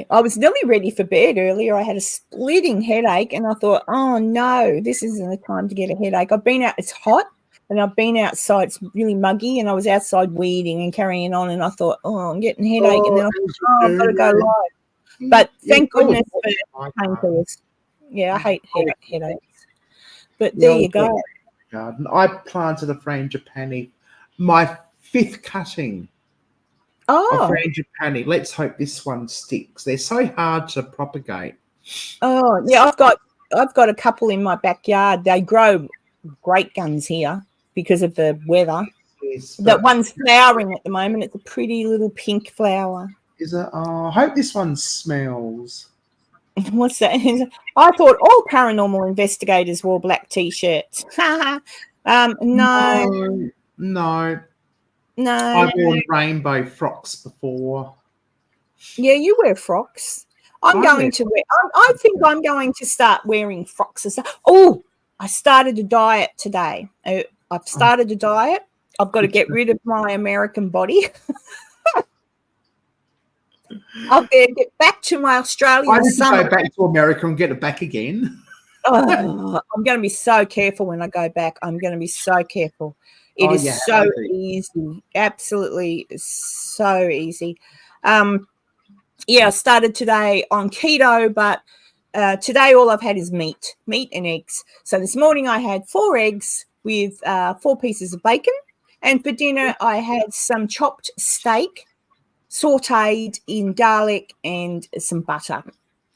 I was nearly ready for bed earlier. I had a splitting headache, and I thought, oh no, this isn't the time to get a headache. I've been out; it's hot, and I've been outside. It's really muggy, and I was outside weeding and carrying on, and I thought, oh, I'm getting a headache, and then I thought, I've got to go live. But thank goodness for painkillers. Yeah, I hate headaches. But there you go. Garden. I planted a frangipani. My 5th cutting. Oh, frangipani. Let's hope this one sticks. They're so hard to propagate. Oh, yeah, I've got I've got a couple in my backyard. They grow great guns here because of the weather. Yes, That one's flowering at the moment. It's a pretty little pink flower. Is it? Oh, I hope this one smells. What's that? I thought all paranormal investigators wore black t-shirts. No. No. No. I've worn rainbow frocks before. Yeah, you wear frocks. I think I'm going to start wearing frocks and stuff. Oh, I started a diet today. I've started a diet. I've got to get rid of my American body. I'll get back to my Australian summer. Go back to America and get it back again. Oh, I'm going to be so careful when I go back. I'm going to be so careful. It is so easy. Absolutely so easy. I started today on keto, but today all I've had is meat and eggs. So this morning I had 4 eggs with 4 pieces of bacon, and for dinner I had some chopped steak sauteed in garlic and some butter.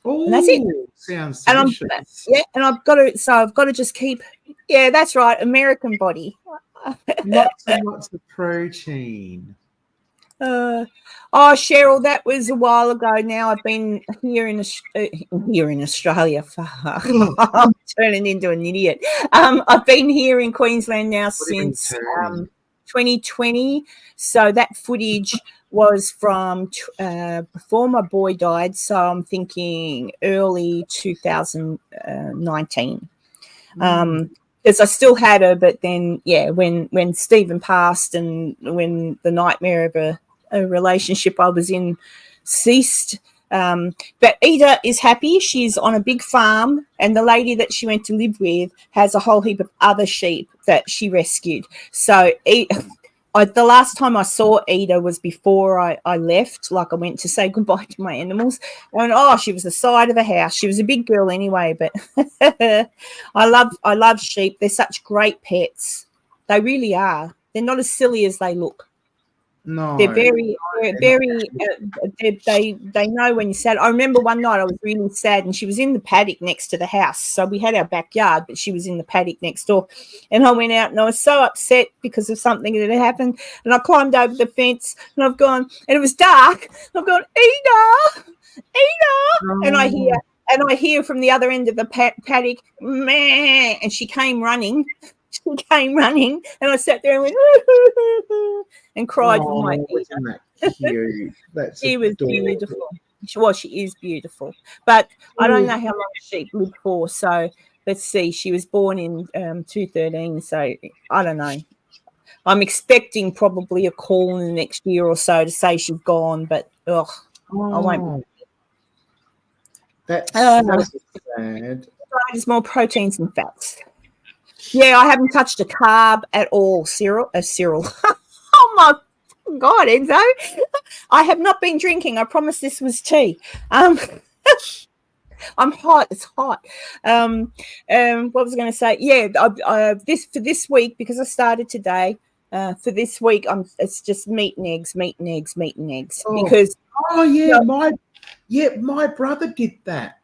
Oh, and that's it. Sounds delicious. And I've got to just keep. Yeah, that's right. American body. Lots and lots of protein. Cheryl, that was a while ago now. I've been here in Australia. I'm turning into an idiot. I've been here in Queensland now since 2020. So that footage was from before my boy died. So I'm thinking early 2019. Because I still had her, but then, when Stephen passed and when the nightmare of a relationship I was in ceased. But Ida is happy. She's on a big farm, and the lady that she went to live with has a whole heap of other sheep that she rescued. So the last time I saw Ida was before I left. Like I went to say goodbye to my animals, and she was the side of the house. She was a big girl anyway, but I love sheep. They're such great pets. They really are. They're not as silly as they look. No, they know when you're sad. I remember one night I was really sad, and she was in the paddock next to the house. So we had our backyard, but she was in the paddock next door. And I went out and I was so upset because of something that had happened. And I climbed over the fence and I've gone, and it was dark. And I've gone, Ida, and I hear from the other end of the paddock, meh, and she came running. And I sat there and went and cried for my Ida. That cute? She was beautiful. She is beautiful. But I don't know how long sheep live for. So let's see. She was born in 2013. So I don't know. I'm expecting probably a call in the next year or so to say she's gone. But I won't. That's sad. There's more proteins and fats. Yeah, I haven't touched a carb at all. Cyril. Oh my God, Enzo. I have not been drinking. I promise this was tea. I'm hot. It's hot. What was I going to say? Yeah, for this week, because I started today, for this week, it's just meat and eggs. Because my brother did that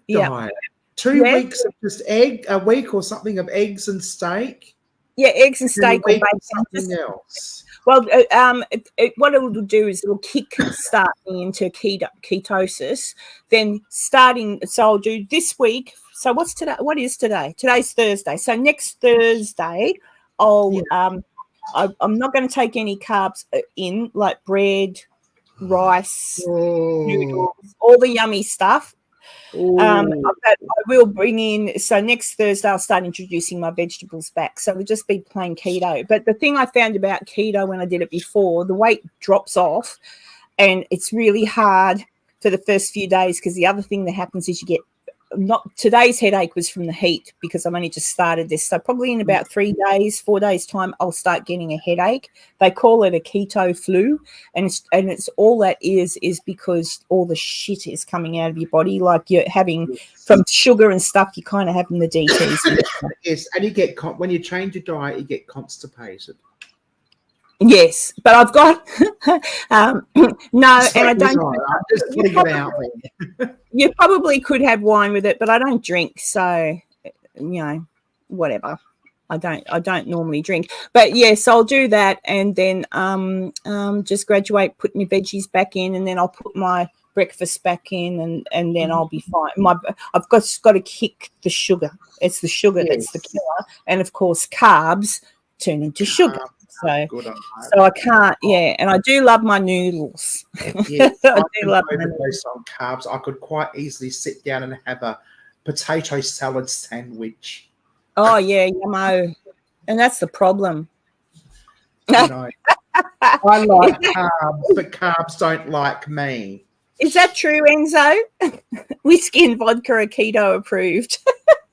diet. 2 weeks of just a week or something of eggs and steak. Yeah, eggs and steak or bacon. Something else. Well, what it will do is it will kickstart me into ketosis. Then so I'll do this week. So what's today? What is today? Today's Thursday. So next Thursday, I'm not going to take any carbs in, like bread, rice, noodles, all the yummy stuff. But I will bring in, so next Thursday I'll start introducing my vegetables back. So we'll just be plain keto. But the thing I found about keto when I did it before, the weight drops off and it's really hard for the first few days, because the other thing that happens is you get today's headache was from the heat, because I've only just started this. So probably in about 4 days time, I'll start getting a headache. They call it a keto flu. And it's all that is because all the shit is coming out of your body. Like you're having from sugar and stuff, you're kind of having the DTs. Yes. And you get, when you change your diet, you get constipated. Yes, but I've got no, So and I don't. I'm just putting it out there. You probably could have wine with it, but I don't drink, so whatever. I don't normally drink, but yes, I'll do that, and then just graduate, put my veggies back in, and then I'll put my breakfast back in, and then I'll be fine. I've got to kick the sugar. It's the sugar that's the killer, and of course carbs turn into sugar. So I can't. Yeah, and I do love my noodles. Yes, I do love my noodles on carbs. I could quite easily sit down and have a potato salad sandwich. Oh yeah, yummo. And that's the problem. I like carbs, but carbs don't like me. Is that true, Enzo? Whiskey and vodka are keto approved.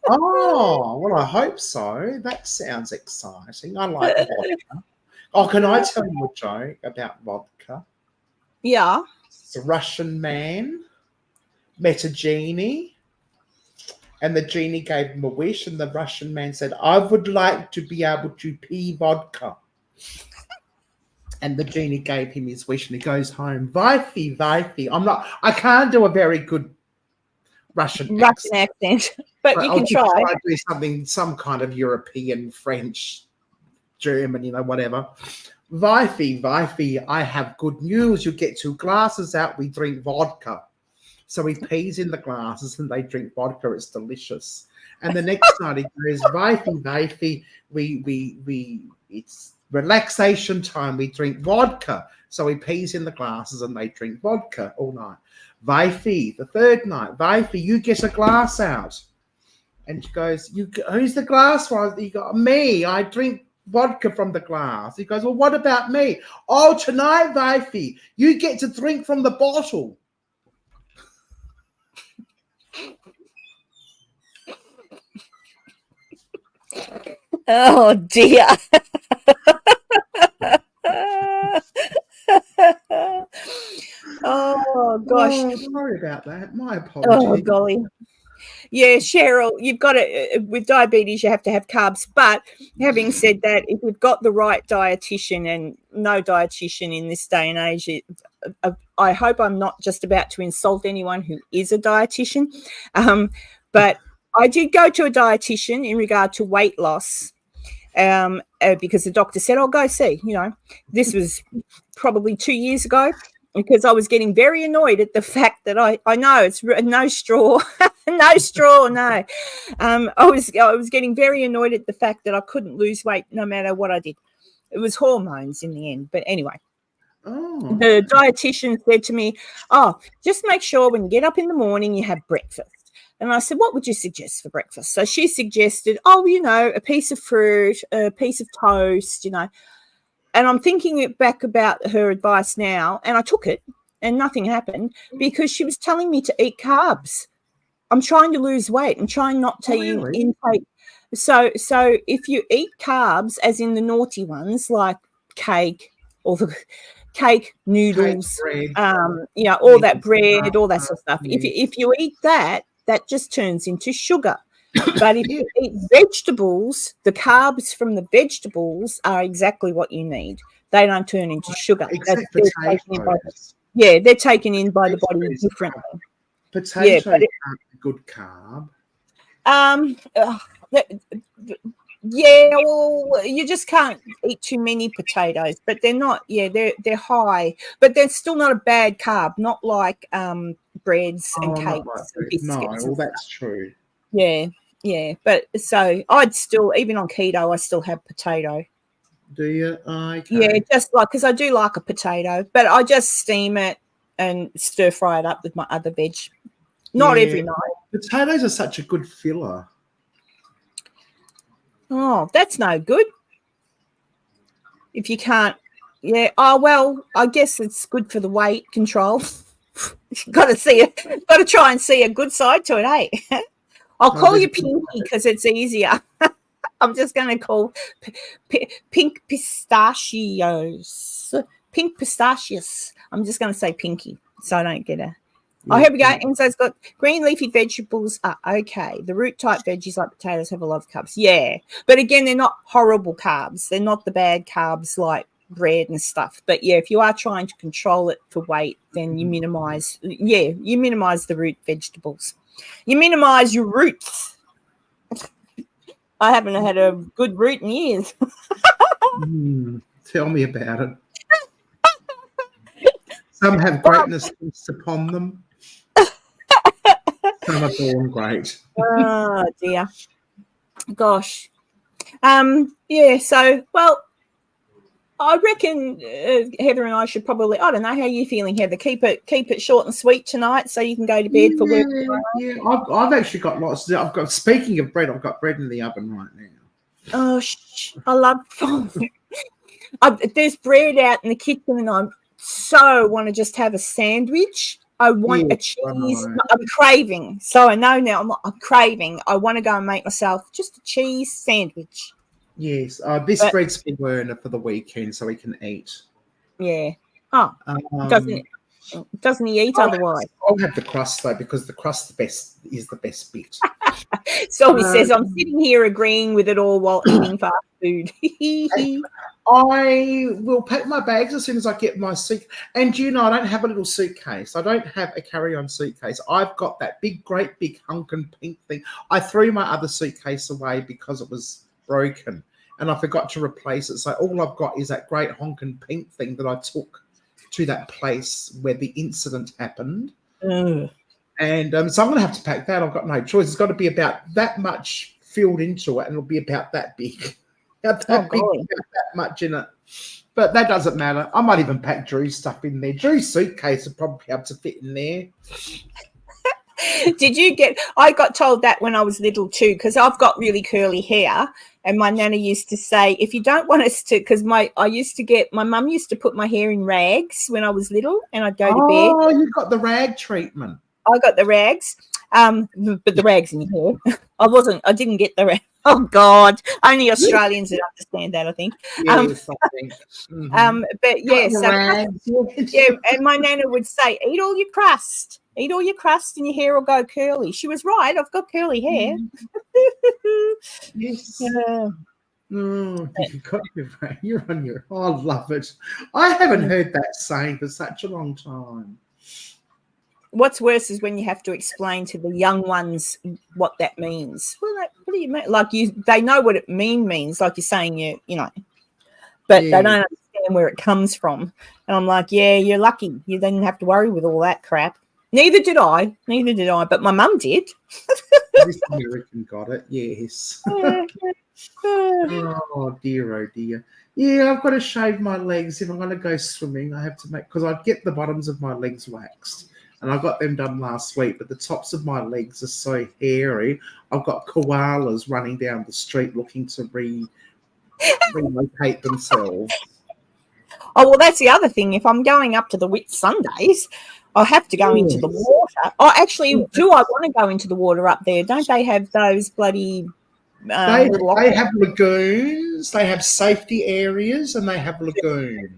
Oh, well, I hope so. That sounds exciting. I like vodka. Oh, can I tell you a joke about vodka? Yeah. It's a Russian man met a genie, and the genie gave him a wish, and the Russian man said, I would like to be able to pee vodka. And the genie gave him his wish, and he goes home. Wifey. I can't do a very good Russian accent, but you can try. Do some kind of European, French, German, whatever. Wifey, I have good news. You get 2 glasses out, we drink vodka. So he pees in the glasses and they drink vodka. It's delicious. And the next night he goes, wifey, it's relaxation time. We drink vodka. So he pees in the glasses and they drink vodka all night. Wifey, the third night, wifey, you get a glass out. And she goes, who's the glass one? He got me. I drink vodka from the glass. He goes, well, what about me? Oh, tonight, wifey, you get to drink from the bottle. Oh dear. Oh gosh. Oh, sorry about that. My apologies. Oh golly. Yeah, Cheryl, you've got to, with diabetes, you have to have carbs. But having said that, if you've got the right dietitian, and no dietitian in this day and age, I hope I'm not just about to insult anyone who is a dietitian. But I did go to a dietitian in regard to weight loss because the doctor said, "Oh, go see." This was probably 2 years ago, because I was getting very annoyed at the fact that I know it's no straw, no. I was getting very annoyed at the fact that I couldn't lose weight no matter what I did. It was hormones in the end, but anyway. Oh. The dietitian said to me, "Oh, just make sure when you get up in the morning you have breakfast." And I said, "What would you suggest for breakfast?" So she suggested, a piece of fruit, a piece of toast, And I'm thinking back about her advice now, and I took it, and nothing happened because she was telling me to eat carbs. I'm trying to lose weight and trying not to intake. So if you eat carbs, as in the naughty ones like cake or the cake, noodles, all that bread, all that sort of stuff. Yes. If you eat that just turns into sugar. But if you eat vegetables, the carbs from the vegetables are exactly what you need. They don't turn into sugar. They're taken in by the body differently. Potatoes aren't a good carb. Well, you just can't eat too many potatoes, but they're not. Yeah, they're high, but they're still not a bad carb. Not like breads and cakes and biscuits. No, that's true. Yeah, but so I'd still, even on keto, I still have potato. Do you? Okay. Yeah, just like, because I do like a potato, but I just steam it and stir fry it up with my other veg. Not every night. Potatoes are such a good filler. Oh, that's no good. If you can't, Oh well, I guess it's good for the weight control. Got to try and see a good side to it, eh? I'll call you Pinky because it's easier. I'm just going to call pink pistachios. Pink pistachios. I'm just going to say Pinky so I don't get a... Oh, here we go. Enzo's got green leafy vegetables are okay. The root type veggies like potatoes have a lot of carbs. Yeah. But again, they're not horrible carbs. They're not the bad carbs like bread and stuff. But yeah, if you are trying to control it for weight, then you minimize the root vegetables. You minimize your roots. I haven't had a good root in years. Tell me about it. Some have greatness upon them. Some are born great. Oh dear. Gosh. Yeah, so well, I reckon Heather and I should probably, I don't know, how are you feeling, Heather? Keep it short and sweet tonight so you can go to bed for work. Yeah, I've actually got lots. Speaking of bread, I've got bread in the oven right now. Oh, I love there's bread out in the kitchen and I so want to just have a sandwich. I want a cheese. I'm craving. So I know now I'm craving. I want to go and make myself just a cheese sandwich. Yes. This bread's for Werner for the weekend so he can eat. Yeah. Oh, doesn't he eat otherwise? I'll have the crust though, because the crust is the best bit. So he says, I'm sitting here agreeing with it all while eating fast food. I will pack my bags as soon as I get my suit. And I don't have a little suitcase. I don't have a carry-on suitcase. I've got that great big hunkin' pink thing. I threw my other suitcase away because it was broken and I forgot to replace it. So all I've got is that great honkin' pink thing that I took to that place where the incident happened. And so I'm going to have to pack that. I've got no choice. It's got to be about that much filled into it and it'll be about that big. About that much in it. But that doesn't matter. I might even pack Drew's stuff in there. Drew's suitcase would probably be able to fit in there. I got told that when I was little too, because I've got really curly hair, and my nana used to say, if you don't want us to, because my mum used to put my hair in rags when I was little, and I'd go to bed. Oh, you got the rag treatment. I got the rags, but the rags in your hair. I didn't get the rag. Oh God, only Australians that understand that, I think. Yes, I think. But yeah, and my nana would say, eat all your crust, and your hair will go curly. She was right. I've got curly hair. Yes. Yeah. You're on your. Oh, I love it. I haven't heard that saying for such a long time. What's worse is when you have to explain to the young ones what that means. Well, what do you mean? Like they know what it means. Like you're saying, but they don't understand where it comes from. And I'm like, yeah, you're lucky. You didn't have to worry with all that crap. Neither did I. But my mum did. This American got it. Yes. Oh dear. Yeah, I've got to shave my legs if I'm going to go swimming. I have to because I get the bottoms of my legs waxed. And I got them done last week, but the tops of my legs are so hairy. I've got koalas running down the street looking to relocate themselves. Oh, well, that's the other thing. If I'm going up to the Whit Sundays, I have to go into the water. Oh, actually, do I want to go into the water up there? Don't they have those bloody... they have lagoons, they have safety areas, and they have lagoons.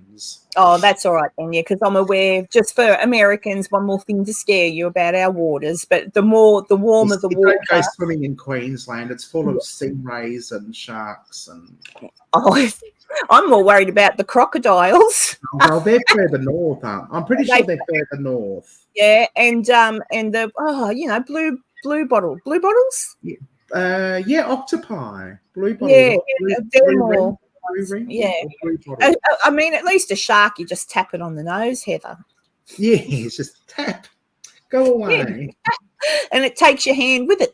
Oh, that's all right then, yeah, because I'm aware, just for Americans, one more thing to scare you about our waters, but the warmer the water. Don't go swimming in Queensland. It's full of stingrays and sharks. Oh, I'm more worried about the crocodiles. Well, they're further north, aren't they? I'm pretty sure they're further north. Yeah, and the blue bottles. Yeah. Octopi, blue bottles. Yeah, they're more. Yeah, I mean, at least a shark, you just tap it on the nose, Heather. Yeah, it's just tap, go away, and it takes your hand with it.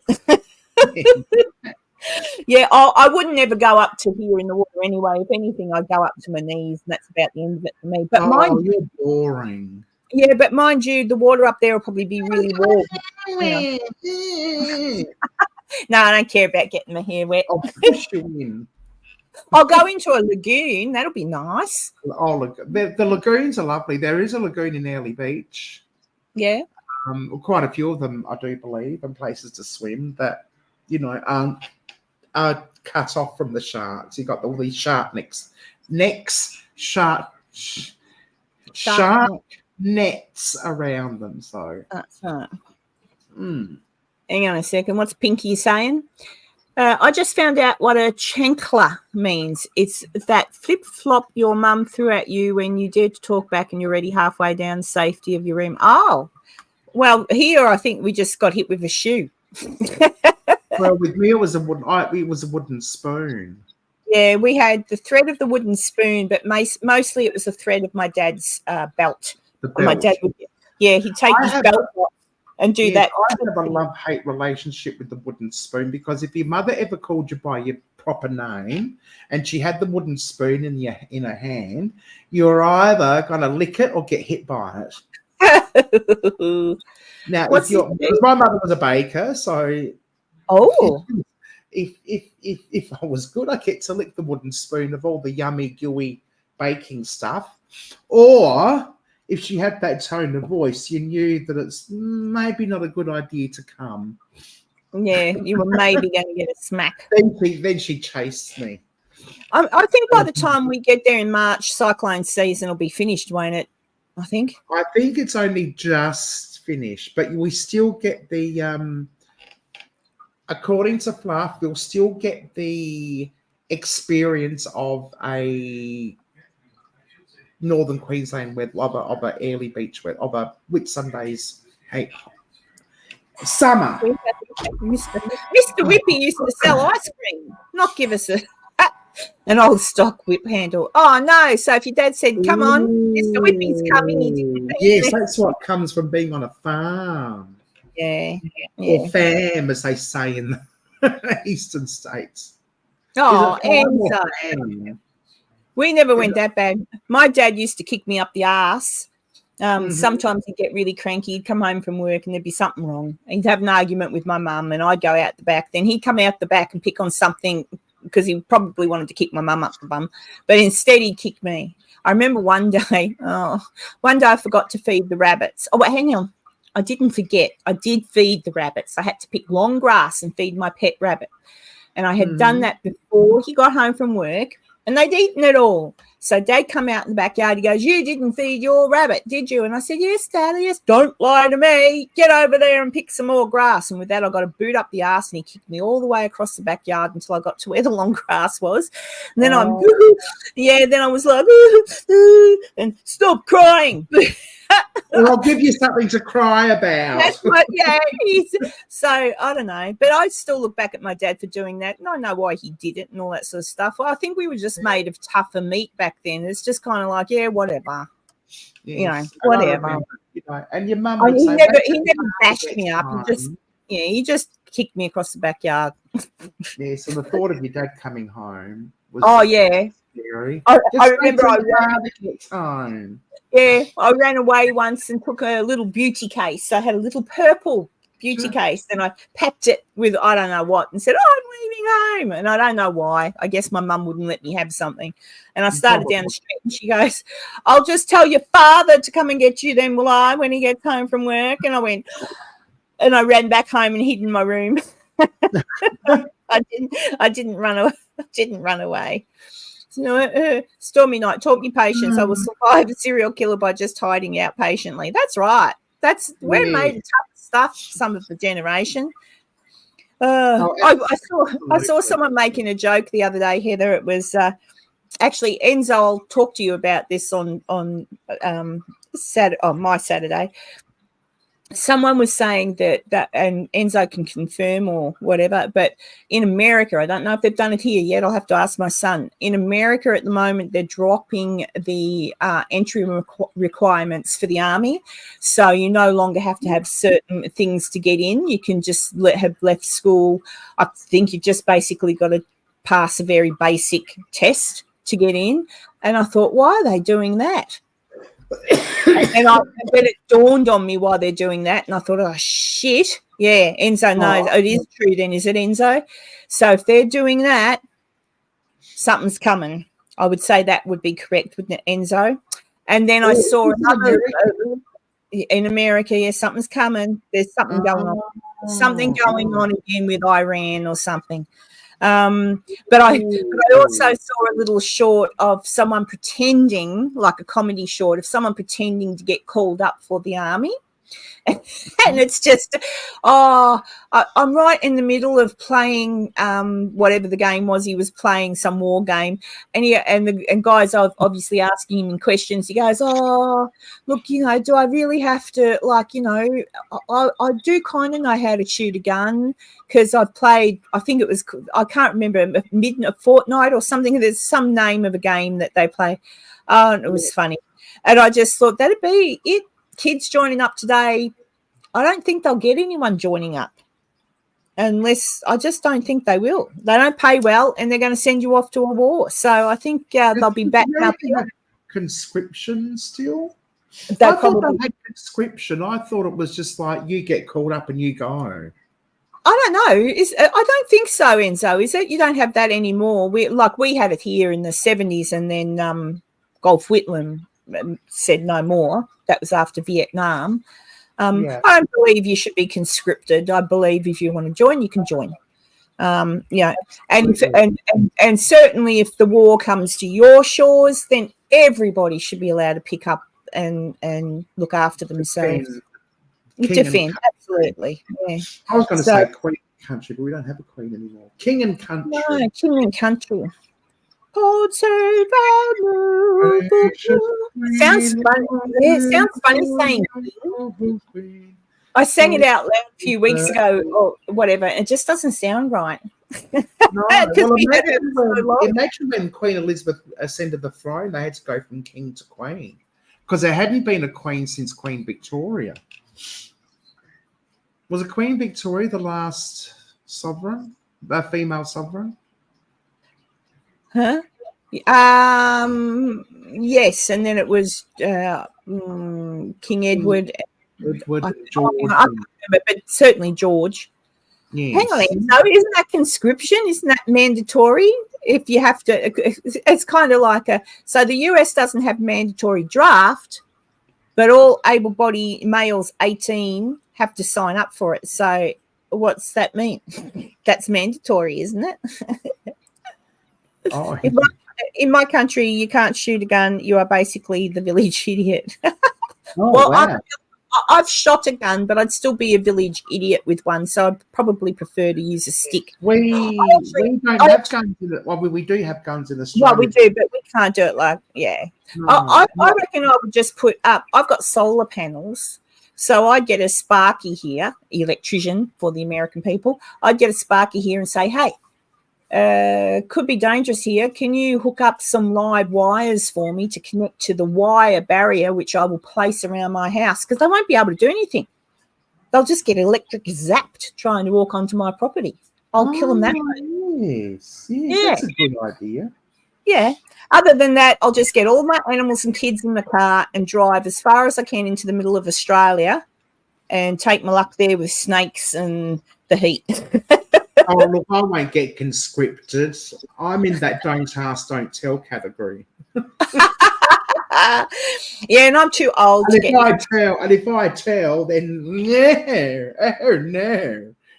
Yeah, I wouldn't ever go up to here in the water anyway. If anything, I go up to my knees, and that's about the end of it for me. But you're boring. Yeah, but mind you, the water up there will probably be really warm. No, I don't care about getting my hair wet. I'll push you in. I'll go into a lagoon. That'll be nice. Oh, look, the lagoons are lovely. There is a lagoon in Early Beach. Yeah. Quite a few of them, I do believe, and places to swim that, are cut off from the sharks. You've got all these shark shark nets around them. So that's right. Hang on a second. What's Pinky saying? I just found out what a chancla means. It's that flip-flop your mum threw at you when you dared to talk back and you're already halfway down the safety of your room. Oh, well, here I think we just got hit with a shoe. Well, with me, it was a wooden spoon. Yeah, we had the thread of the wooden spoon, but mostly it was the thread of my dad's belt. The belt. My dad would, he'd take his belt off and do that. I have a love-hate relationship with the wooden spoon, because if your mother ever called you by your proper name and she had the wooden spoon in her hand, you're either going to lick it or get hit by it. Now, because my mother was a baker, so if I was good, I get to lick the wooden spoon of all the yummy, gooey baking stuff, or if she had that tone of voice, you knew that it's maybe not a good idea to come. Yeah, you were maybe going to get a smack. Then she chased me. I think by the time we get there in March, cyclone season will be finished, won't it? I think it's only just finished, but we still get the according to Fluff, we'll still get the experience of a Northern Queensland weather, of a early beach weather, of a Whitsundays summer. Mr. Whippy used to sell ice cream, not give us an old stock whip handle. Oh no! So if your dad said, "Come on, Mr. Whippy's coming," yes, that's what comes from being on a farm. Yeah. Or fam, as they say in the eastern states. Oh, and we never went that bad. My dad used to kick me up the arse. Sometimes he'd get really cranky. He'd come home from work and there'd be something wrong. He'd have an argument with my mum and I'd go out the back. Then he'd come out the back and pick on something because he probably wanted to kick my mum up the bum. But instead he'd kick me. I remember one day I forgot to feed the rabbits. Oh, but hang on. I didn't forget. I did feed the rabbits. I had to pick long grass and feed my pet rabbit. And I had done that before he got home from work. And they'd eaten it all. So Dad come out in the backyard. He goes, "You didn't feed your rabbit, did you?" And I said, "Yes, Dad, yes." "Don't lie to me. Get over there and pick some more grass." And with that, I got a boot up the arse and he kicked me all the way across the backyard until I got to where the long grass was. And then then I was like, and stop crying. Well, I'll give you something to cry about. That's what, so I don't know, but I still look back at my dad for doing that, and I know why he did it and all that sort of stuff. Well, I think we were just made of tougher meat back then. It's just kind of like, whatever, whatever. And your mum, he never bashed me up. He just kicked me across the backyard. Yeah. So the thought of your dad coming home was scary. I remember I ran away once and took a little beauty case. I had a little purple beauty case and I packed it with I don't know what and said, "I'm leaving home." And I don't know why. I guess my mum wouldn't let me have something. And I started down the street and she goes, "I'll just tell your father to come and get you then, will I, when he gets home from work?" And I went and I ran back home and hid in my room. I didn't run away. Stormy night taught me patience. I will survive a serial killer by just hiding out patiently. That's right. We're made of tough stuff, some of the generation. I saw someone making a joke the other day, Heather. It was actually Enzo. I'll talk to you about this on my Saturday. Someone was saying that, and Enzo can confirm or whatever, but in America, I don't know if they've done it here yet. I'll have to ask my son. In America at the moment, they're dropping the entry requirements for the army. So you no longer have to have certain things to get in. You can just have left school. I think you've just basically got to pass a very basic test to get in. And I thought, why are they doing that? And then it dawned on me why they're doing that, and I thought, oh shit, yeah, Enzo knows. It is true then, is it, Enzo? So if they're doing that, something's coming. I would say that would be correct, wouldn't it, Enzo? And then I saw another in America. Yeah, something's coming. There's something going on. Something going on again with Iran or something. But I also saw a little short of someone pretending, like a comedy short of someone pretending to get called up for the army. And it's just, I'm right in the middle of playing whatever the game was. He was playing some war game, and guys are obviously asking him questions. He goes, "Oh, look, you know, do I really have to, like, you know, I do kind of know how to shoot a gun because I've played. I think it was, I can't remember, a Fortnite or something. There's some name of a game that they play. And it was funny, and I just thought that'd be it. Kids joining up today, I don't think they'll get anyone joining up unless, I just don't think they will. They don't pay well, and they're going to send you off to a war. So I think they'll be back up here. Conscription still? They I thought probably they had conscription. I thought it was just like you get called up and you go. I don't know. I don't think so, Enzo. Is it? You don't have that anymore. We had it here in the 70s, and then Golf Whitlam said no more. That was after Vietnam. I don't believe you should be conscripted. I believe if you want to join, you can join. Yeah, and certainly if the war comes to your shores, then everybody should be allowed to pick up and look after themselves. Defend, absolutely. Yeah. I was going to say queen and country, but we don't have a queen anymore. King and country. No, king and country. God save our noble queen. Sounds funny. Yeah, it sounds funny saying queen. I sang it out loud a few weeks ago or whatever. It just doesn't sound right. No, well, imagine when Queen Elizabeth ascended the throne, they had to go from king to queen because there hadn't been a queen since Queen Victoria. Was it Queen Victoria the last sovereign, the female sovereign? Huh? Yes, and then it was King Edward. George. But certainly George. Yes. Hang on, no, isn't that conscription? Isn't that mandatory? If you have to, it's kind of like so the US doesn't have mandatory draft, but all able-bodied males 18 have to sign up for it. So what's that mean? That's mandatory, isn't it? Oh. In my country, you can't shoot a gun. You are basically the village idiot. Oh, wow. I've shot a gun, but I'd still be a village idiot with one, so I'd probably prefer to use a stick. We don't have guns in it. Well, we do have guns in Australia. Well, we do, but we can't do it like, yeah. No, I reckon I would just put up, I've got solar panels, so I'd get a Sparky here, electrician for the American people. I'd get a Sparky here and say, hey, could be dangerous here. Can you hook up some live wires for me to connect to the wire barrier, which I will place around my house? Because they won't be able to do anything. They'll just get electric zapped trying to walk onto my property. I'll kill them that way. Yes, that's a good idea. Yeah. Other than that, I'll just get all my animals and kids in the car and drive as far as I can into the middle of Australia and take my luck there with snakes and the heat. Oh, look, I won't get conscripted. I'm in that don't ask, don't tell category. Yeah, and I'm too old to get... If I tell, then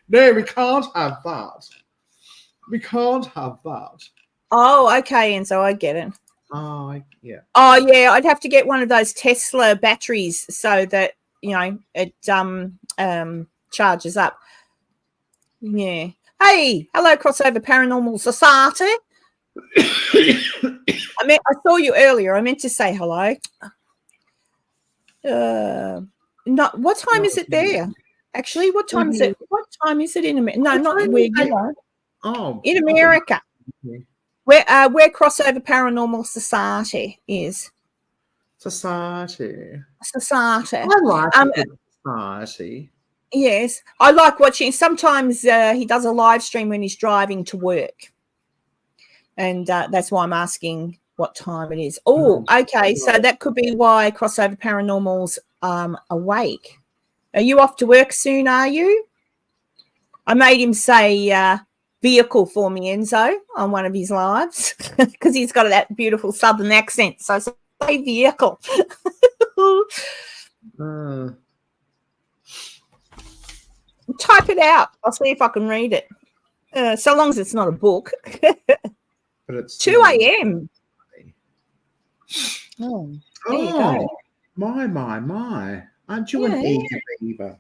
no, we can't have that. We can't have that. Oh, okay, and so I get it. Oh, yeah. Oh, yeah, I'd have to get one of those Tesla batteries so that, you know, it charges up. Yeah. Hey, hello, Crossover Paranormal Society. I saw you earlier. I meant to say hello. What time is it there? Actually, what time is it? What time is it in America? No, not where you are. Oh, in America. Okay. Where Crossover Paranormal Society is. Society. I like society. Yes, I like watching. Sometimes he does a live stream when he's driving to work, and that's why I'm asking what time it is. Oh, okay, so that could be why Crossover Paranormal's awake. Are you off to work soon, are you? I made him say vehicle for me, Enzo, on one of his lives because he's got that beautiful southern accent. So say vehicle. Type it out. I'll see if I can read it. So long as it's not a book. But it's 2 a.m. Oh, there you go. My. Aren't you an eager beaver?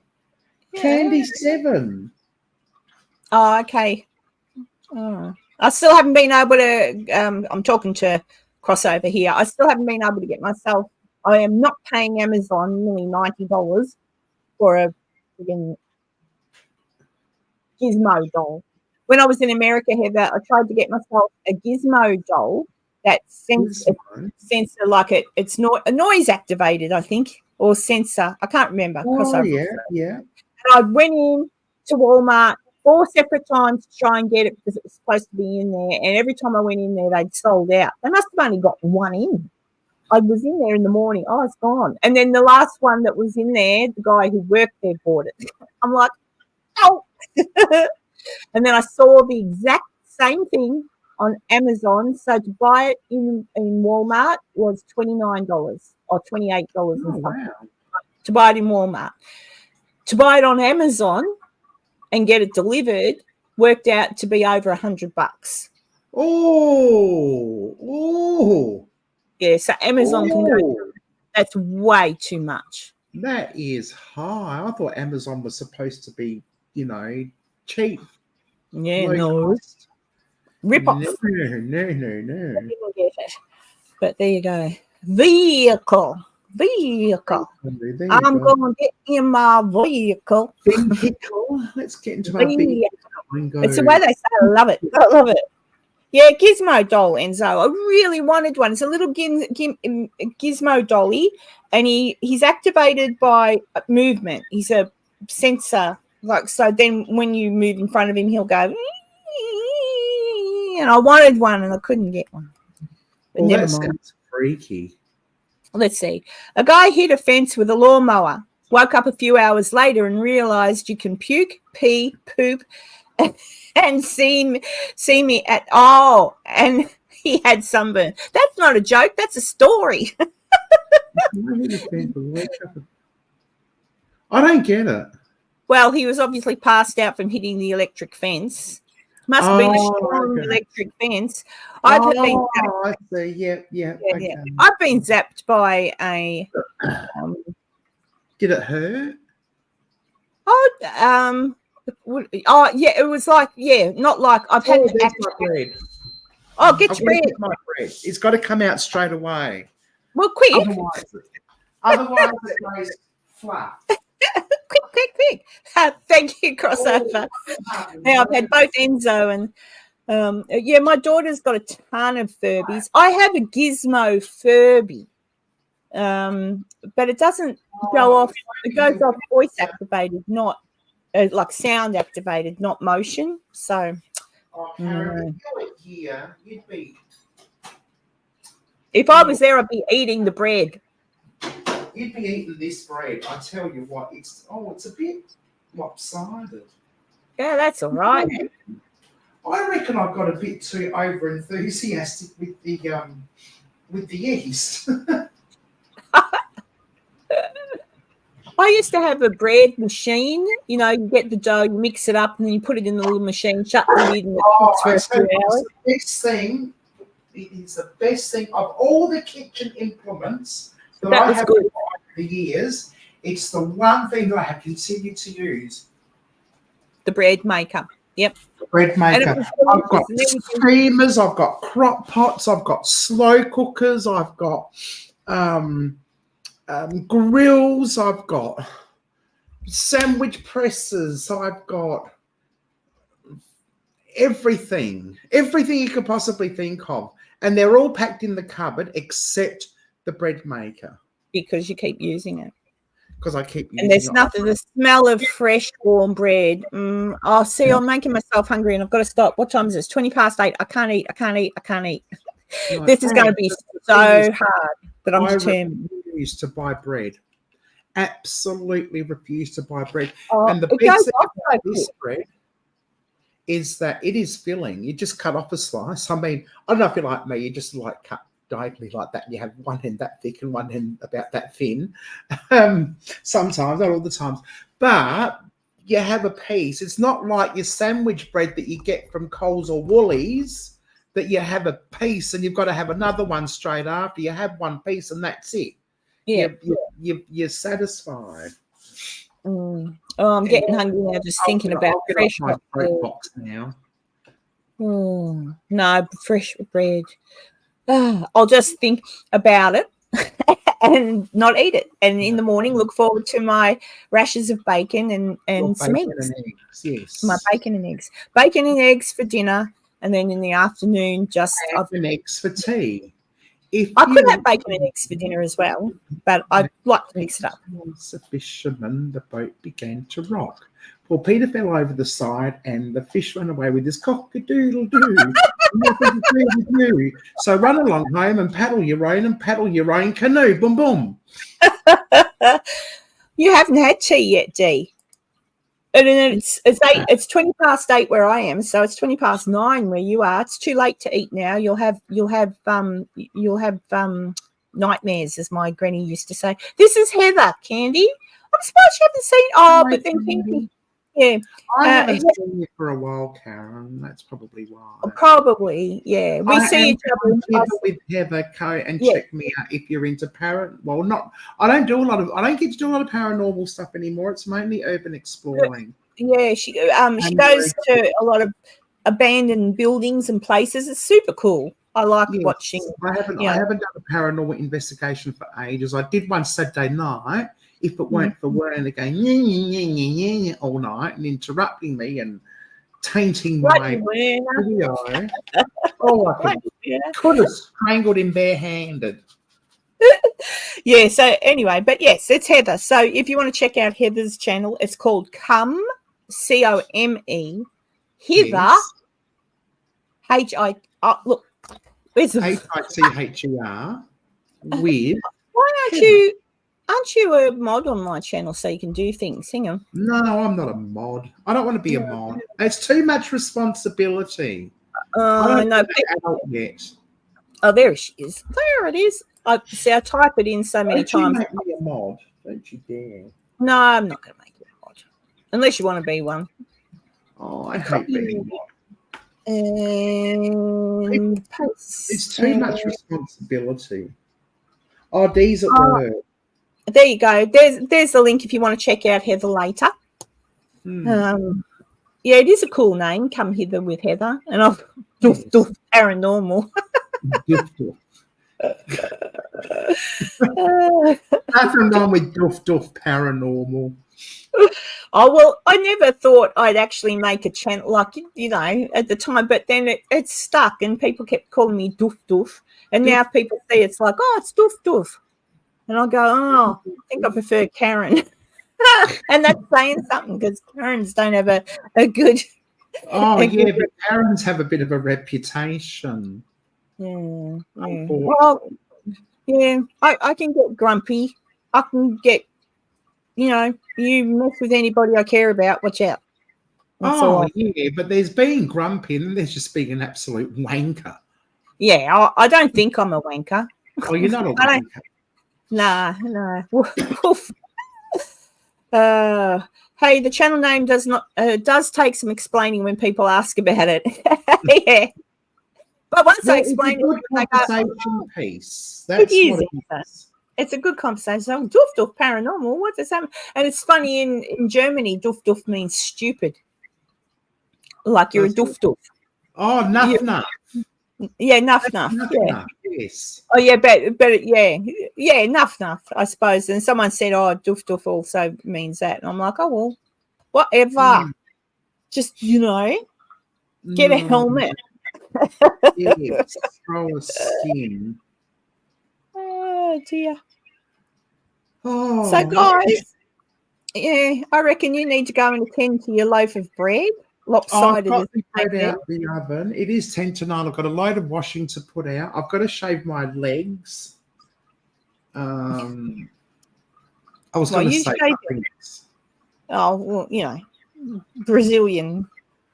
Yeah. Candy 7. Oh, okay. Oh. I still haven't been able to. I'm talking to Crossover here. I still haven't been able to get myself. I am not paying Amazon nearly $90 for a friggin' Gizmo doll. When I was in America, Heather, I tried to get myself a Gizmo doll that sensor, like it's not a noise activated, I think, or sensor. I can't remember. Oh, yeah. And I went in to Walmart 4 separate times to try and get it because it was supposed to be in there. And every time I went in there, they'd sold out. They must have only got one in. I was in there in the morning. Oh, it's gone. And then the last one that was in there, the guy who worked there bought it. I'm like, oh. And then I saw the exact same thing on Amazon. So to buy it in Walmart was $29 or $28 and something. Wow. To buy it in Walmart. To buy it on Amazon and get it delivered worked out to be over $100. Oh. Yeah, so Amazon can go. That's way too much. That is high. I thought Amazon was supposed to be, cheap. Yeah, no. Rip off. No. I didn't get it. But there you go. Vehicle. I'm going to get in my vehicle. Let's get into my vehicle. It's the way they say it. I love it. Yeah, Gizmo doll, Enzo. I really wanted one. It's a little Gizmo dolly, and he's activated by movement. He's a sensor. So then when you move in front of him, he'll go, and I wanted one and I couldn't get one. But well, never that mind. sounds freaky. Let's see. A guy hit a fence with a lawnmower, woke up a few hours later and realized you can puke, pee, poop, and see me and he had sunburn. That's not a joke. That's a story. I don't get it. Well, he was obviously passed out from hitting the electric fence. Must have been a strong electric fence. I see. Yeah. Okay. I've been zapped by a. Did it hurt? Yeah. It was like not like I've had an bread. Oh, get your bread. My bread. It's got to come out straight away. Well, quick. Otherwise it goes flat. Quick. Thank you, Crossover. Now I've had both Enzo and my daughter's got a ton of Furbies. I have a Gizmo Furby, but it doesn't go off. It goes off voice activated, not like sound activated, not motion. So, if I was there, I'd be eating the bread. You'd be eating this bread. I tell you what, it's a bit lopsided. Yeah, that's all right. I reckon I've got a bit too over enthusiastic with the yeast. I used to have a bread machine. You get the dough, you mix it up, and then you put it in the little machine, shut the lid, and it cooks for a few hours. It is the best thing of all the kitchen implements that I have over the years. It's the one thing that I have continued to use. The bread maker. Yep. The bread maker. I've got steamers, I've got crock pots, I've got slow cookers, I've got grills, I've got sandwich presses, I've got everything you could possibly think of. And they're all packed in the cupboard except the bread maker. Because you keep using it. Because I keep using it. And there's nothing, the smell of fresh warm bread. I'm making myself hungry and I've got to stop. What time is it? It's 8:20. I can't eat. No, this is going to be so hard, but I'm determined. I refuse to buy bread. Absolutely refuse to buy bread. And the best thing about this bread is that it is filling. You just cut off a slice. I mean, I don't know if you're like me, you just cut diagonally like that, and you have one end that thick and one end about that thin. Sometimes, not all the times, but you have a piece. It's not like your sandwich bread that you get from Coles or Woolies that you have a piece and you've got to have another one straight after. You have one piece and that's it. Yeah. You're satisfied. Oh, I'm getting hungry now just thinking about fresh my fruit box now. Oh, no, fresh bread. I'll just think about it and not eat it. And in the morning, look forward to my rashers of bacon and some eggs. Yes. My bacon and eggs. Bacon and eggs for dinner. And then in the afternoon, just bacon and eggs for tea. I could have bacon and eggs for dinner as well, but I'd like to mix it up. Once a fisherman, the boat began to rock. Poor Peter fell over the side, and the fish ran away with his cock-a-doodle-doo. Nothing to do with you. So run along home and paddle your own canoe. Boom, boom. You haven't had tea yet, Dee. And it's 20 past 8 where I am, so it's 20 past 9 where you are. It's too late to eat now. You'll have nightmares, as my granny used to say. This is Heather, Candy. I'm surprised you haven't seen. But then Candy. Yeah, I haven't seen you for a while, Karen. That's probably why. Probably, yeah. We see each other with Heather. And check me out if you're into Well, not. I don't get to do a lot of paranormal stuff anymore. It's mainly urban exploring. Yeah, she goes to a lot of abandoned buildings and places. It's super cool. I like watching. I haven't done a paranormal investigation for ages. I did one Saturday night. If it weren't for Werner going all night and interrupting me and tainting my video, I could have strangled him barehanded. Yeah, so anyway, but yes, it's Heather. So if you want to check out Heather's channel, it's called Come, C-O-M-E, Heather, H-I, look, H-I-T-H-E-R, with Why aren't you a mod on my channel so you can do things? Hang on. No, I'm not a mod. I don't want to be a mod. It's too much responsibility. I don't know adult yet. Oh, there she is. There it is. I type it in so many times. Make me a mod. Don't you dare. No, I'm not going to make you a mod. Unless you want to be one. Oh, I hate being a mod. And it's too much responsibility. Oh, Dee's at work. There you go. There's the link if you want to check out Heather later. Yeah, it is a cool name. Come hither with Heather, and I've doof paranormal. Doof. Nothing wrong with doof paranormal. Oh, well, I never thought I'd actually make a channel at the time, but then it stuck and people kept calling me doof. And now people see it's like, oh, it's doof. And I go, oh, I think I prefer Karen. And that's saying something because Karens don't have a good. Oh, yeah, but Karens have a bit of a reputation. Yeah. Well, yeah, I can get grumpy. I can get, you mess with anybody I care about, watch out. Yeah, but there's being grumpy and there's just being an absolute wanker. Yeah, I don't think I'm a wanker. Oh, you're not a wanker. No. Hey, the channel name does take some explaining when people ask about it. Yeah. But once I explain it, it's a conversation piece. That's what it is. It's a good conversation. Doof paranormal. What does that mean? And it's funny in Germany, doof means stupid. Like you're a doof. Oh, nuff. Yeah, nuff. Yeah. Yes. Oh, yeah, but yeah, nuff. I suppose. And someone said, "Oh, doof also means that," and I'm like, "Oh well, whatever." Just get a helmet. Yes, throw a skin. Oh dear. Oh. So guys, yeah, I reckon you need to go and attend to your loaf of bread. Lopsided. I've got the bread out the oven. It is 10 to 9. I've got a load of washing to put out. I've got to shave my legs. I was going to say things. Oh, well, Brazilian.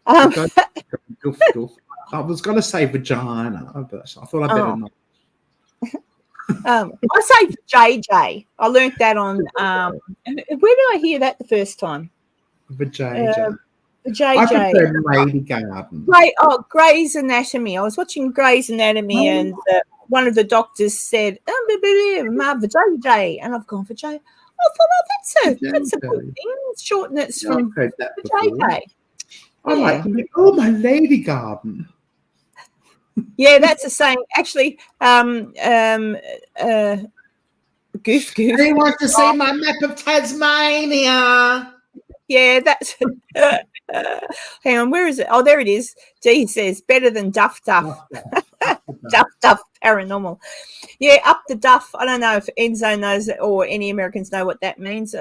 I was going to say vagina, but I thought I better not. I say JJ. I learnt that on. Where did I hear that the first time? Vajayjay. JJ. I prefer Lady Garden. Grey's Anatomy. I was watching Grey's Anatomy and one of the doctors said, vajayjay, and I've gone vajay. I thought, oh, that's a good thing. Shorten it from vajayjay. I like to oh, my lady garden. Yeah, that's the same. Actually, goof. He wants to see my map of Tasmania. Yeah, that's. Hang on, where is it? Oh, there it is. Dee says better than Duff. Duff paranormal. Yeah, up the Duff. I don't know if Enzo knows it or any Americans know what that means.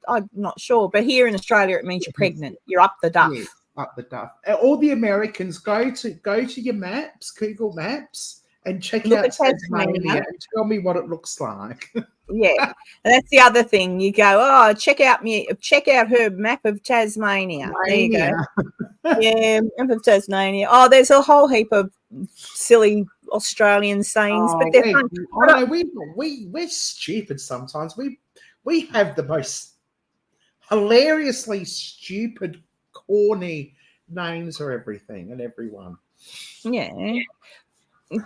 I'm not sure, but here in Australia, it means you're pregnant. You're up the Duff. Yes, up the Duff. All the Americans go to your maps, Google Maps, and check out Tasmania and tell me what it looks like. Yeah, and that's the other thing. You go, oh, check out her map of Tasmania. There you go. Yeah, map of Tasmania. Oh, there's a whole heap of silly Australian sayings, but they're fun. We're stupid sometimes. We have the most hilariously stupid, corny names for everything and everyone. Yeah.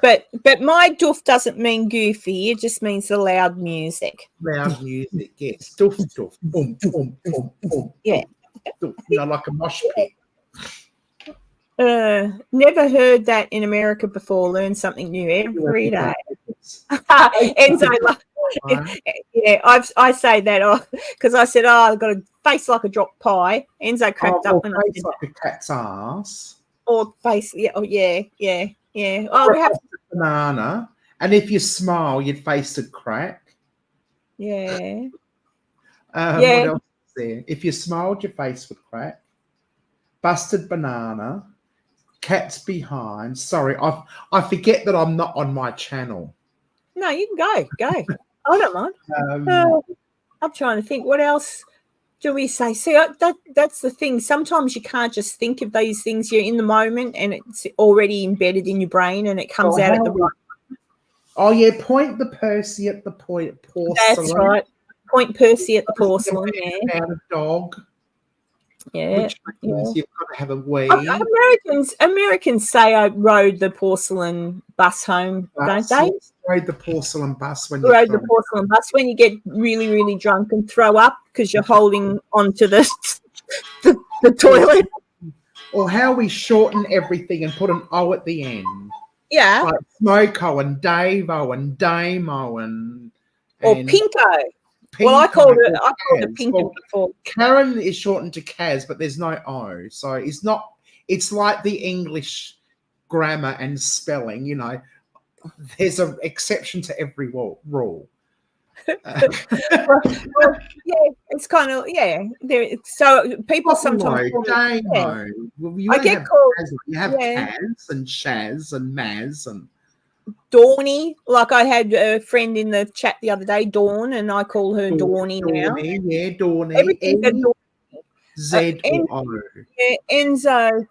But my doof doesn't mean goofy. It just means the loud music. Loud music, yes. Doof, boom, boom, boom, boom. Yeah. Doof, like a mosh pit. Never heard that in America before. Learn something new every day. Enzo, yeah, I say that because I said, I've got a face like a dropped pie. Enzo cracked up when I said like a cat's ass. Or face, yeah, Oh, we have banana, and if you smile, your face would crack. Yeah. What else is there? If you smiled, your face would crack. Busted banana. Cat's behind. Sorry, I forget that I'm not on my channel. No, you can go. I don't mind. I'm trying to think. What else do we say? See, that's the thing. Sometimes you can't just think of these things. You're in the moment and it's already embedded in your brain and it comes out at the right time. Oh, yeah, point the Percy at the porcelain. That's right. Point Percy at the porcelain, yeah. About a dog. Yeah. Which means you've got to have a wee. Americans say I rode the porcelain bus home, don't they? Rode the porcelain bus when you get really, really drunk and throw up because you're holding onto the toilet. Or how we shorten everything and put an O at the end. Yeah. Like Smoko and Davo and Damo and Pinko. Well, I called it Pinko before. Karen is shortened to Kaz, but there's no O. So it's like the English grammar and spelling, you know. There's an exception to every rule. Well, yeah, it's kind of so people sometimes Damo. I get called. You have Kaz and Shaz and Maz and Dawny. Like I had a friend in the chat the other day, Dawn, and I call her Dawny now. Yeah, Dawny. Everything Z or O. Yeah, Enzo,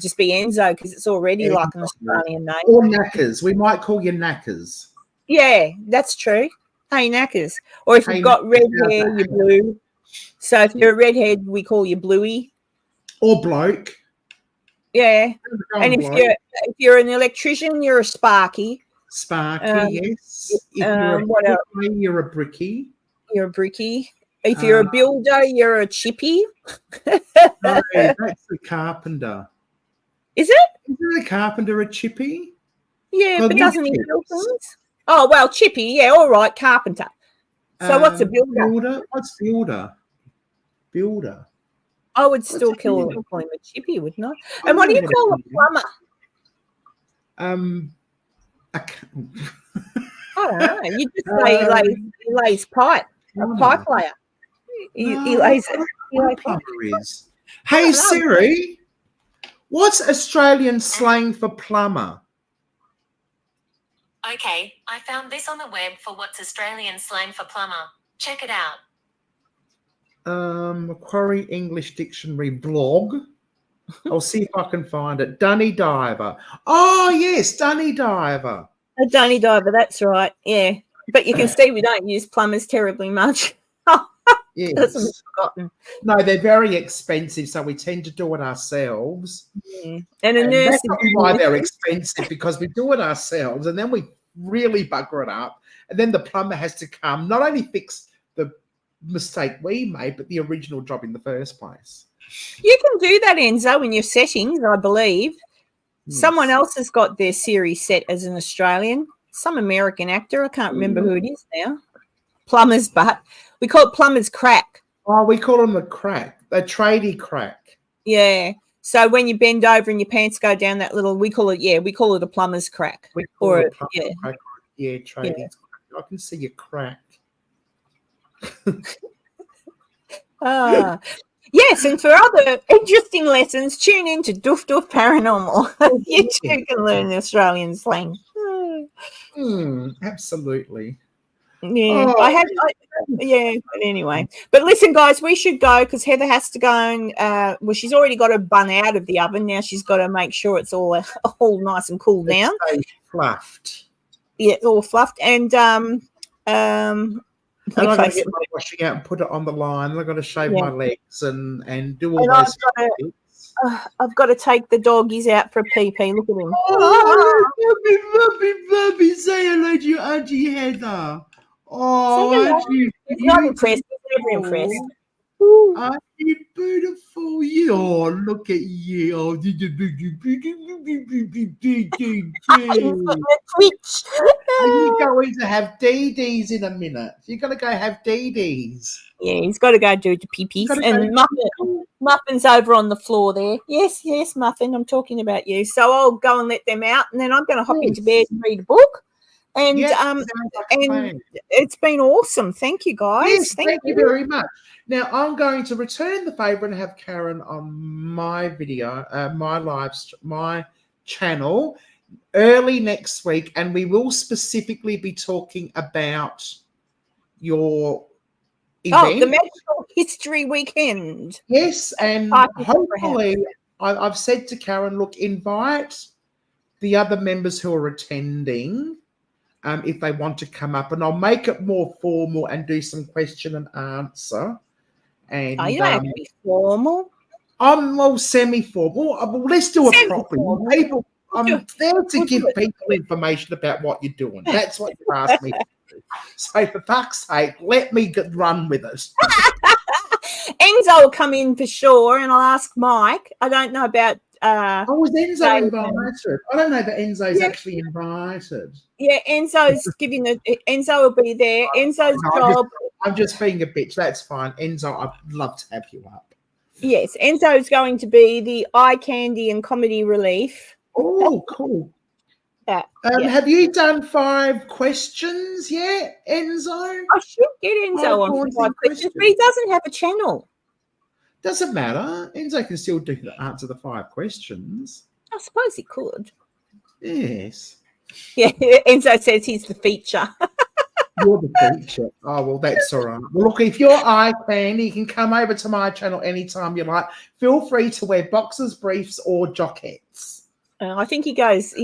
just be Enzo because it's already like an Australian name. Or Knackers. We might call you Knackers. Yeah, that's true. Hey, Knackers. Or if you've got red hair, you're blue. So if you're a redhead, we call you Bluey. Or bloke. Yeah. And if you're an electrician, you're a Sparky. Sparky, yes. If you're a Bricky. You're a Bricky. If you're a builder, you're a chippy. No, that's a carpenter. Is it? Isn't a carpenter a chippy? Yeah, but doesn't he build things? Oh, well, chippy, yeah, all right, carpenter. So what's a builder? What's builder? Builder. I would still call him a chippy, wouldn't I? And what do you call a plumber? I don't know. You just say he lays pipe. A pipe layer. He lays pipe. Hey Siri, what's Australian slang for plumber? Okay, I found this on the web for what's Australian slang for plumber. Check it out. Macquarie English Dictionary blog. I'll see if I can find it. Dunny diver. Oh yes, dunny diver. A dunny diver, that's right. Yeah. But you can see we don't use plumbers terribly much. That's Yes. forgotten. No, they're very expensive, so we tend to do it ourselves. And a And nurse. that's not why they're expensive, because we do it ourselves and then we really bugger it up. And then the plumber has to come, not only fix the mistake we made, but the original job in the first place. You can do that, Enzo, in your settings, I believe. Yes. Someone else has got their series set as an Australian, some American actor. I can't remember who it is now. Plumber's butt. We call it plumber's crack. Oh, we call them the crack, the tradie crack. Yeah. So when you bend over and your pants go down that little, we call it a plumber's crack. We call Or it a- a plumber's crack. Yeah, tradie crack. I can see your crack. Yes, and for other interesting lessons, tune in to Doof Doof Paranormal. You too can learn the Australian slang. Absolutely. Yeah, Oh. but anyway. But listen, guys, we should go because Heather has to go and well, she's already got her bun out of the oven. Now she's got to make sure it's all nice and cool down. Stay fluffed. Yeah, all fluffed. And And I've got to get my washing out and put it on the line. I've got to shave my legs and do all those things. I've got to take the doggies out for a pee-pee. Look at him. Oh, Bubby, say hello to your Auntie Heather. Oh, aren't you He's not impressed. He's never impressed. Aren't you beautiful? You, oh, look at you. Oh, Twitch. Are you going to have DDs in a minute? You're going to go have DDs. Yeah, he's got to go do the pee-pees. And Muffin's over on the floor there. Yes, Muffin, I'm talking about you. So I'll go and let them out, and then I'm going to hop into bed and read a book. And it's been awesome. Thank you, guys. Yes, thank you very much. Now I'm going to return the favour and have Karen on my video, my channel early next week, and we will specifically be talking about your event. The Magical History Weekend. Yes, and hopefully I've said to Karen, look, invite the other members who are attending if they want to come up, and I'll make it more formal and do some question and answer. And you don't have to be formal. I'm more semi-formal. Well, let's do it properly. People, I'm there to give people information about what you're doing. That's what you asked me to do. So for fuck's sake, let me run with it. Enzo will come in for sure, and I'll ask Mike. I don't know about was Enzo invited? I don't know that Enzo's actually invited. Yeah, Enzo's Enzo will be there. Enzo's job. I'm just being a bitch. That's fine. Enzo, I'd love to have you up. Yes, Enzo's going to be the eye candy and comedy relief. Oh, cool. Have you done 5 questions yet, Enzo? I should get Enzo on 5 questions, but he doesn't have a channel. Doesn't matter. Enzo can still answer the 5 questions. I suppose he could. Yes. Yeah, Enzo says he's the feature. You're the feature. Oh, well, that's all right. Well, look, if you're eye fan, you can come over to my channel anytime you like. Feel free to wear boxers, briefs, or jockettes. I think he goes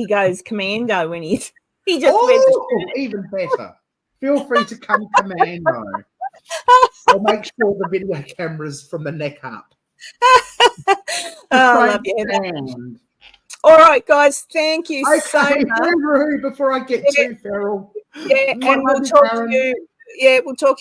commando when he just wears the shirt. Even better. Feel free to come commando. I'll make sure the video camera's from the neck up. I love you. All right, guys. Thank you so much. Before I get too feral. Yeah, and we'll talk to you. Yeah, we'll talk to you